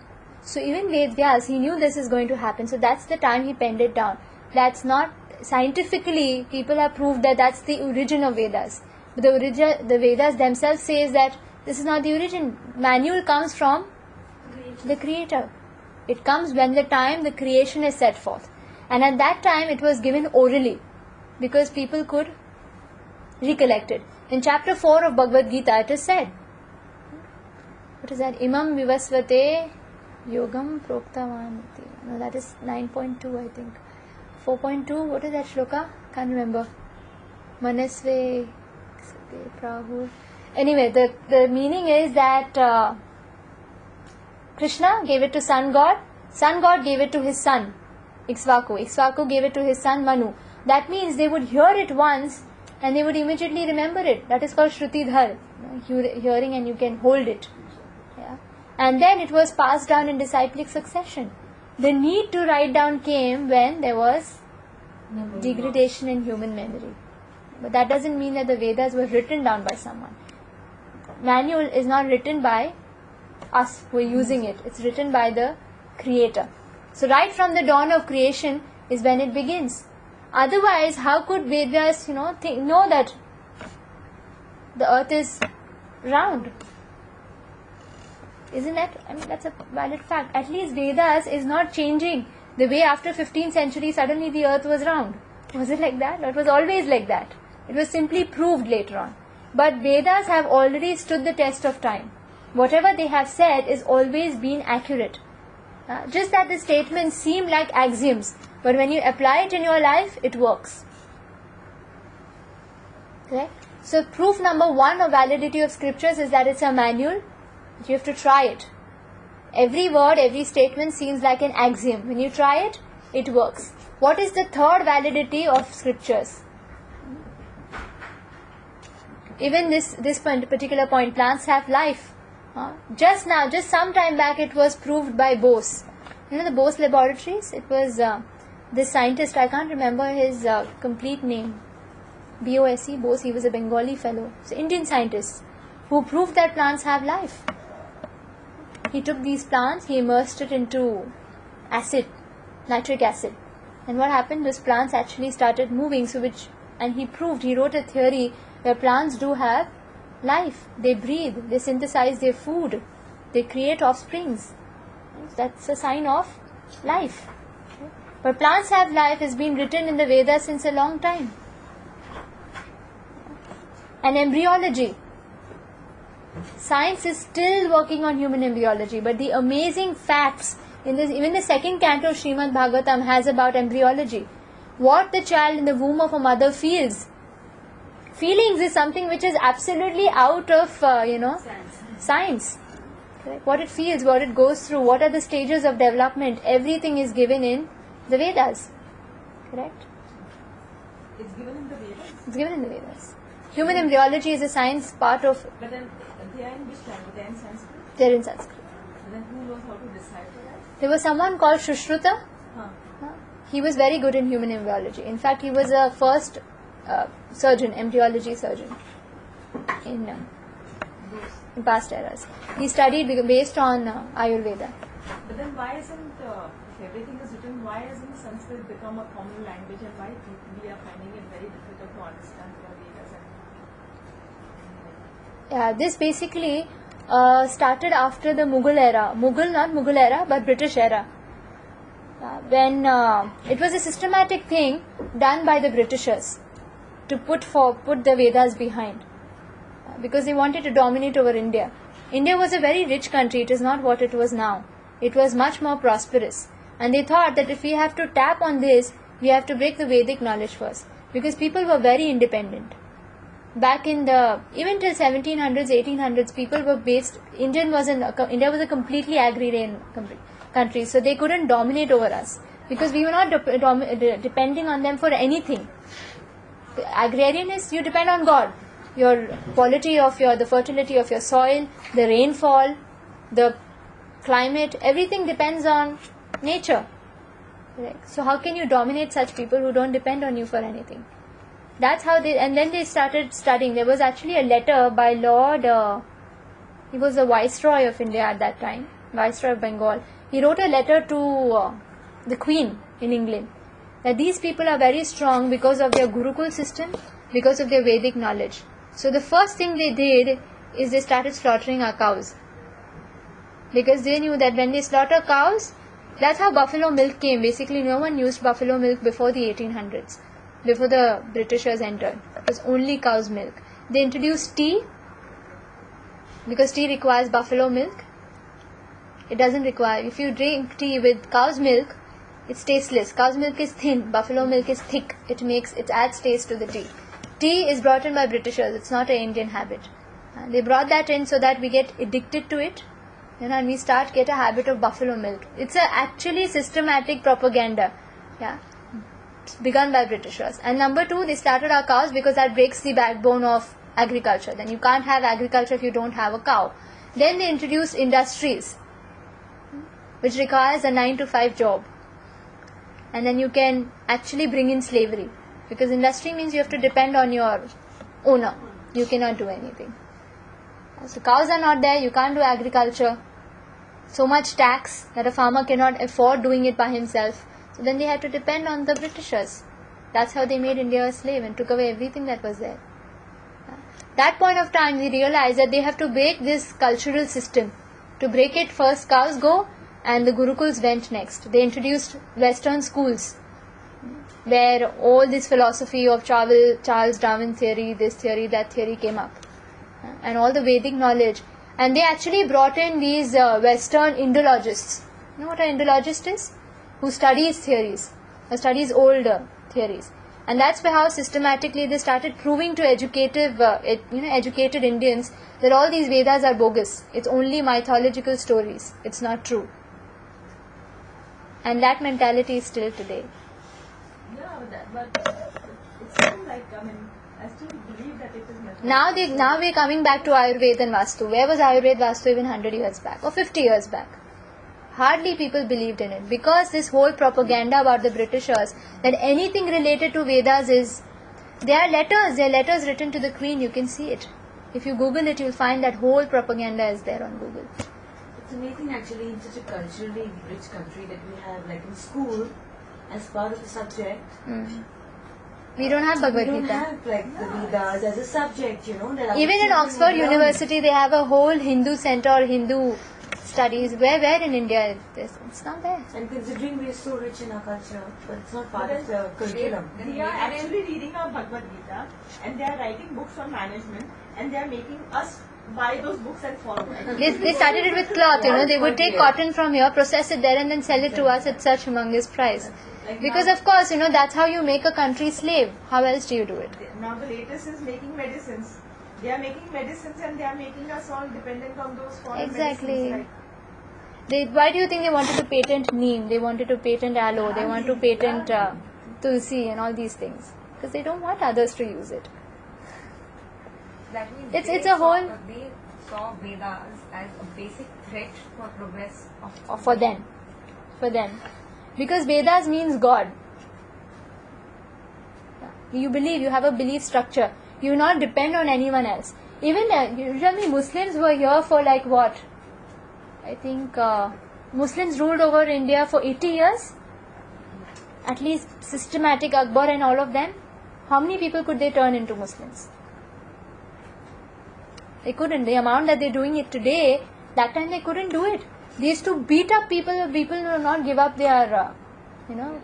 So even Ved Vyas, he knew this is going to happen. So that's the time he penned it down. That's not scientifically, people have proved that that's the origin of Vedas. But the Vedas themselves says that this is not the origin. Manual comes from the Creator. It comes when the time the creation is set forth. And at that time it was given orally because people could recollect it. In chapter 4 of Bhagavad Gita it is said, what is that? Imam vivasvate yogam proktavanati. No, that is 9.2 I think. 4.2, what is that shloka? Can't remember. Manasve Prabhu. Anyway, the meaning is that Krishna gave it to Sun God gave it to his son Ikshvaku gave it to his son Manu. That means they would hear it once and they would immediately remember it. That is called Shrutidhar, hearing and you can hold it. Yeah. And then it was passed down in disciplic succession. The need to write down came when there was degradation in human memory. But that doesn't mean that the Vedas were written down by someone. Manual is not written by us who are using it. It's written by the Creator. So right from the dawn of creation is when it begins. Otherwise, how could Vedas, know that the earth is round? Isn't that? I mean, that's a valid fact. At least Vedas is not changing the way after 15th century suddenly the earth was round. Was it like that? It was always like that. It was simply proved later on. But Vedas have already stood the test of time. Whatever they have said is always been accurate. Just that the statements seem like axioms, but when you apply it in your life, it works. Okay? So proof number 1 of validity of scriptures is that it's a manual. You have to try it. Every word, every statement seems like an axiom. When you try it, it works. What is the third validity of scriptures? Even this particular point, plants have life. Just some time back, it was proved by Bose. The Bose laboratories. It was this scientist, I can't remember his complete name. B-O-S-E, Bose. He was a Bengali fellow. So Indian scientist who proved that plants have life. He took these plants, he immersed it into acid, nitric acid. And what happened was plants actually started moving, and he wrote a theory where plants do have life. They breathe, they synthesize their food, they create offsprings. That's a sign of life. But plants have life has been written in the Vedas since a long time. And embryology. Science is still working on human embryology, but the amazing facts in this, even the second canto of Srimad Bhagavatam has about embryology. What the child in the womb of a mother feels. Feelings is something which is absolutely out of, science. Correct? What it feels, what it goes through, what are the stages of development, everything is given in the Vedas. Correct? It's given in the Vedas? It's given in the Vedas. Human embryology is a science part of... But then they are in which language? They are in Sanskrit? They're in Sanskrit. But then who knows how to decipher that? There was someone called Shushruta. He was very good in human embryology. In fact, he was a first surgeon, embryology surgeon in past eras. He studied based on Ayurveda. But then why isn't, if everything is written, why hasn't Sanskrit become a common language, and why we are finding it very difficult to understand the Vedas? This basically started after the Mughal era. Not Mughal era, but British era. When it was a systematic thing done by the Britishers to put the Vedas behind, because they wanted to dominate over India. India was a very rich country. It is not what it was now. It was much more prosperous, and they thought that if we have to tap on this, we have to break the Vedic knowledge first, because people were very independent. Back in even till 1700s, 1800s, people were based. India was a completely agrarian country, so they couldn't dominate over us because we were not depending on them for anything. Agrarian is you depend on God, your quality of the fertility of your soil, the rainfall, the climate, everything depends on nature. Right? So how can you dominate such people who don't depend on you for anything? That's how and then they started studying. There was actually a letter by Lord, he was the Viceroy of India at that time, Viceroy of Bengal. He wrote a letter to the Queen in England that these people are very strong because of their Gurukul system, because of their Vedic knowledge. So the first thing they did is they started slaughtering our cows, because they knew that when they slaughter cows, that's how buffalo milk came. Basically, no one used buffalo milk before the 1800s, before the Britishers entered. It was only cow's milk. They introduced tea, because tea requires buffalo milk. It doesn't require, if you drink tea with cow's milk, it's tasteless. Cow's milk is thin, buffalo milk is thick. It adds taste to the tea. Tea is brought in by Britishers. It's not an Indian habit. They brought that in so that we get addicted to it, and we get a habit of buffalo milk. It's actually systematic propaganda. It's begun by Britishers. And number two, they started our cows because that breaks the backbone of agriculture. Then you can't have agriculture if you don't have a cow. Then they introduced industries, which requires a 9-to-5 job. And then you can actually bring in slavery, because industry means you have to depend on your owner. You cannot do anything. So cows are not there, you can't do agriculture. So much tax that a farmer cannot afford doing it by himself. So then they had to depend on the Britishers. That's how they made India a slave and took away everything that was there. That point of time, they realized that they have to break this cultural system. To break it, first cows go, and the Gurukuls went next. They introduced Western schools, where all this philosophy of Charles Darwin theory, this theory, that theory came up, and all the Vedic knowledge. And they actually brought in these Western Indologists. You know what an Indologist is? Who studies theories, or studies older theories. And that's how systematically they started proving to educated Indians that all these Vedas are bogus. It's only mythological stories. It's not true. And that mentality is still today. Yeah, but it seems like, I still believe that it is mythology. Now we're coming back to Ayurveda and Vastu. Where was Ayurveda Vastu even 100 years back or 50 years back? Hardly people believed in it, because this whole propaganda about the Britishers that anything related to Vedas there are letters written to the Queen. You can see it. If you Google it, you'll find that whole propaganda is there on Google. It's amazing actually in such a culturally rich country that we have, like in school, as part of the subject. We don't have Bhagwate We don't Gita. have like the Vedas as a subject, you know. There are Even in children Oxford who learn. University, they have a whole Hindu center or Hindu studies. Where in India is it's not there. And considering we are so rich in our culture, but it's not part of the curriculum. They are actually reading our Bhagavad Gita and they are writing books on management and they are making us buy those books and follow. They started it with cloth, you know. They would take cotton from here, process it there, and then sell it to us at such humongous price. Because of course, you know, that's how you make a country slave. How else do you do it? Now the latest is making medicines. They are making medicines and they are making us all dependent on those foreign Exactly. medicines. Why do you think they wanted to patent neem? They wanted to patent aloe. They want to patent tulsi and all these things because they don't want others to use it. That means It's they a whole- They saw Vedas as a basic threat for progress of For them. Because Vedas means God. You believe, you have a belief structure. You not depend on anyone else. Even usually Muslims were here for like what? I think Muslims ruled over India for 80 years. At least systematic Akbar and all of them. How many people could they turn into Muslims? They couldn't. The amount that they're doing it today, that time they couldn't do it. They used to beat up people. People will not give up their,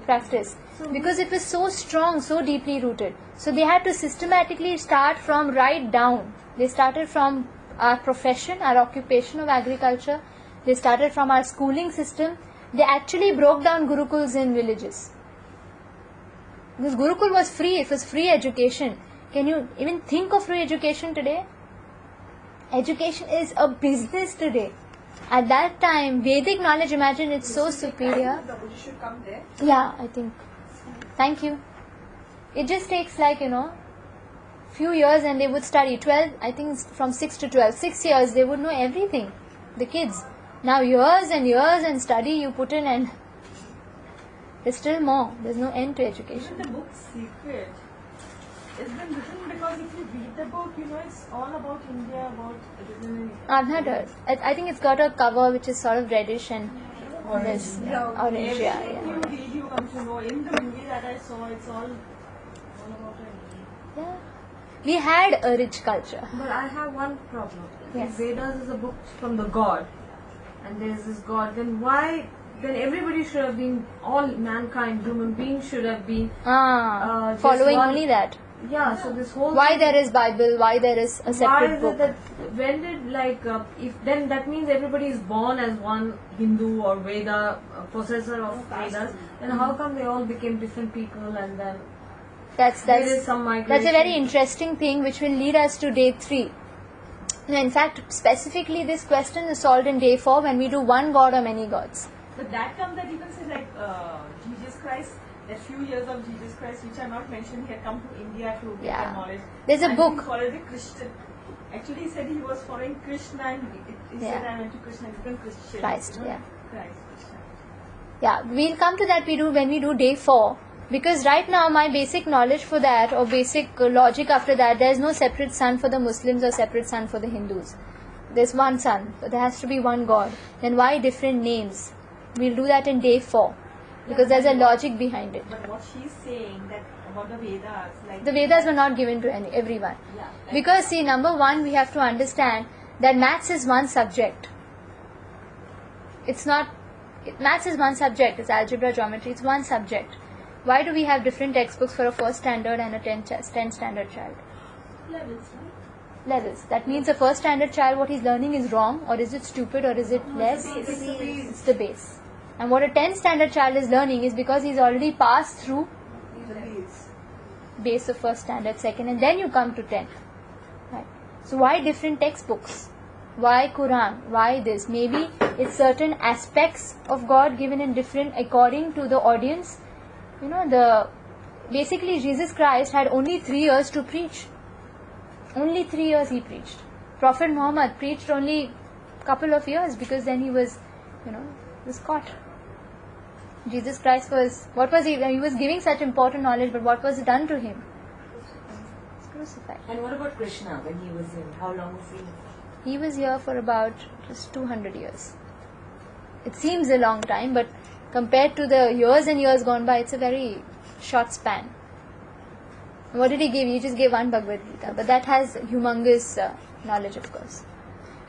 practice because it was so strong, so deeply rooted. So they had to systematically start from right down. They started from our profession, our occupation of agriculture. They started from our schooling system. They actually broke down gurukuls in villages. Because Gurukul was free. It was free education. Can you even think of free education today? Education is a business today. At that time, Vedic knowledge, imagine it's so superior. You should come there. Yeah, I think. Thank you. It just takes few years and they would study 12, I think from 6 to 12. 6 years, they would know everything. The kids. Now years and study you put in and there's still more. There's no end to education. Even the book Secret has been written because if you read the book, it's all about India, about I've not heard. I think it's got a cover which is sort of reddish and orange. Orange, everything yeah. you read, you come to know. In the movie that I saw, it's all about India. Yeah. We had a rich culture. But I have one problem. Yes. If Vedas is a book from the God, and there is this God, then why? Then everybody should have been, all mankind, human beings should have been just Following one- only that. Yeah, so this whole Why thing- there is Bible? Why there is a why separate is book? it that when did if then that means everybody is born as one Hindu or Veda possessor of Vedas, then how come they all became different people and then That's there is some migration? That's a very interesting thing which will lead us to day 3. Now, in fact, specifically this question is solved in day 4 when we do one God or many gods. But that comes that you can say like Jesus Christ, that few years of Jesus Christ which are not mentioned here come to India to get Yeah. the knowledge. There's a And book. He followed a Christian. Actually, he said he was following Krishna and he said Yeah. I went to Krishna, became Christian. Christ, yeah. Christ, Krishna. Yeah, we'll come to that when we do day 4. Because right now my basic knowledge for that or basic logic after that, there is no separate sun for the Muslims or separate sun for the Hindus. There's one sun, but there has to be one God. Then why different names? We'll do that in day 4. Because there's a logic behind it. But what she's saying that about the Vedas, like The Vedas were not given to everyone. yeah, like Because see, number one, we have to understand that maths is one subject. Maths is one subject. It's algebra, geometry. It's one subject. Why do we have different textbooks for a first standard and a 10th standard child? levels, right? Levels. That means the first standard child, what he's learning is wrong, or is it stupid, or is it less? It's the base. And what a 10th standard child is learning is because he's already passed through base of first standard, second, and then you come to 10th. Right. So why different textbooks? Why Quran? Why this? Maybe it's certain aspects of God given in different according to the audience. Basically Jesus Christ had only 3 years to preach. Only 3 years he preached. Prophet Muhammad preached only couple of years because then he was caught. Jesus Christ what was he was giving such important knowledge, but what was done to him? He was crucified. And what about Krishna when he was in? How long was he? He was here for about just 200 years. It seems a long time, but compared to the years and years gone by, it's a very short span. What did he give? He just gave one Bhagavad Gita, but that has humongous knowledge, of course.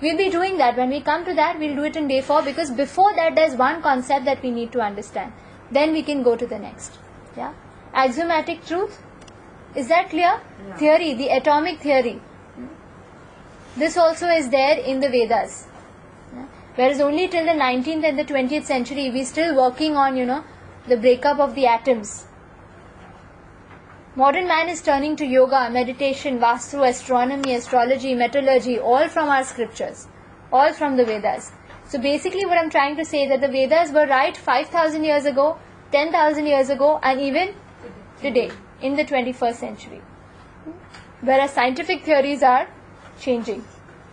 We'll be doing that. When we come to that, we'll do it in day 4, because before that there's one concept that we need to understand. Then we can go to the next. Yeah, axiomatic truth. Is that clear? Yeah. Theory, the atomic theory. This also is there in the Vedas. Yeah? Whereas only till the 19th and the 20th century, we're still working on, the breakup of the atoms. Modern man is turning to yoga, meditation, vastu, astronomy, astrology, metallurgy, all from our scriptures, all from the Vedas. So basically what I'm trying to say is that the Vedas were right 5,000 years ago, 10,000 years ago, and even today, in the 21st century. Whereas scientific theories are changing.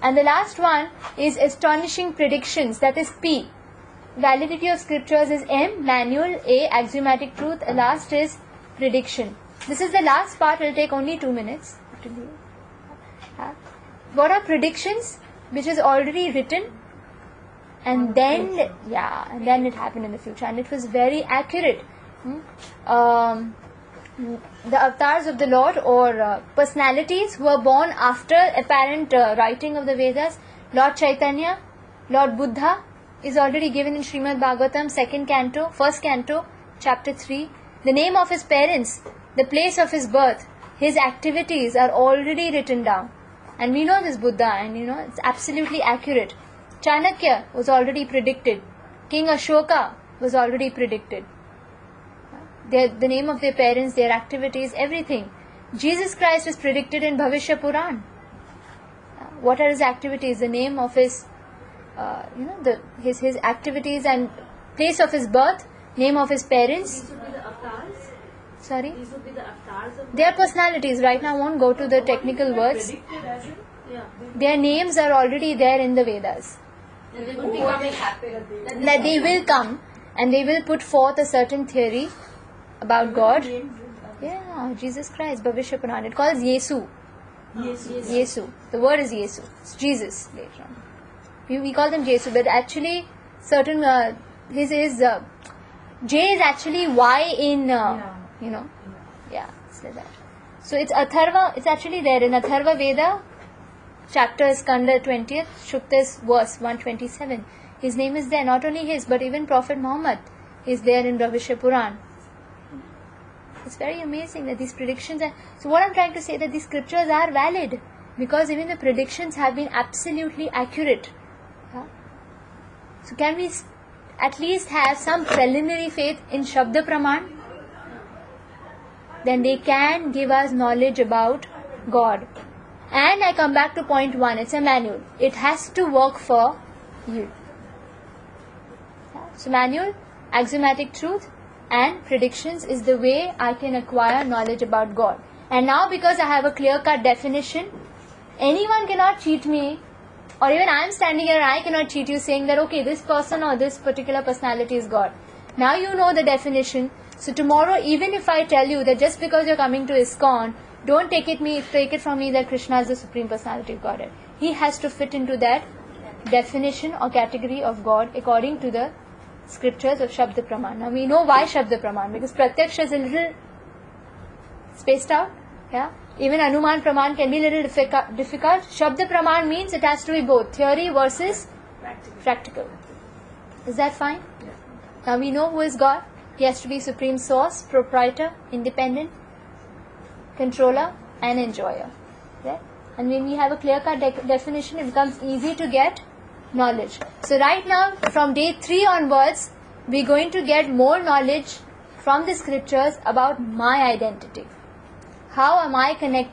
And the last one is astonishing predictions, that is P. Validity of scriptures is M, manual, A, axiomatic truth, last is prediction. This is the last part, it will take only 2 minutes. What are predictions? Which is already written, and then it happened in the future, and it was very accurate. The avatars of the Lord, or personalities who were born after apparent writing of the Vedas, Lord Chaitanya, Lord Buddha, is already given in Srimad Bhagavatam, 2nd canto, 1st canto, chapter 3. The name of his parents, the place of his birth, his activities are already written down. And we know this Buddha, and it's absolutely accurate. Chanakya was already predicted. King Ashoka was already predicted. The name of their parents, their activities, everything. Jesus Christ was predicted in Bhavishya Puran. What are his activities? The name of his, his activities and place of his birth, name of his parents. These would be the avatars? Sorry? These would be the avatars of They are personalities. Right now I won't go to the technical words. Predicted as in? Yeah. Their names are already there in the Vedas. And they would be coming. That they will come and they will put forth a certain theory about God. Yeah, Jesus Christ, Bhavishya Puran. It calls Yesu. Yesu. The word is Yesu. It's Jesus later on. We call them Yesu, but actually certain his J is actually Y in it's like that. So it's Atharva. It's actually there in Atharva Veda, chapter Skanda 20th, Shukta's verse 127. His name is there. Not only his, but even Prophet Muhammad is there in Bhavishya Puran. It's very amazing that these predictions are... So what I'm trying to say, that these scriptures are valid, because even the predictions have been absolutely accurate. Yeah? So can we at least have some preliminary faith in Shabda Praman? Then they can give us knowledge about God. And I come back to point 1. It's a manual. It has to work for you. Yeah? So manual, axiomatic truth, and predictions is the way I can acquire knowledge about God. And now, because I have a clear-cut definition, anyone cannot cheat me, or even I am standing here and I cannot cheat you saying that, okay, this person or this particular personality is God. Now you know the definition. So tomorrow, even if I tell you that just because you're coming to ISKCON, don't take it from me that Krishna is the Supreme Personality of Godhead. He has to fit into that definition or category of God according to the scriptures of Shabda Praman. Now we know why Shabda Praman, because Pratyaksha is a little spaced out. Yeah, even Anuman Praman can be a little difficult. Shabda Praman means it has to be both theory versus practical. Is that fine? Yeah. Now we know who is God. He has to be supreme source, proprietor, independent, controller, and enjoyer. Right? And when we have a clear-cut definition, it becomes easy to get knowledge. So right now, from day 3 onwards, we're going to get more knowledge from the scriptures about my identity. How am I connected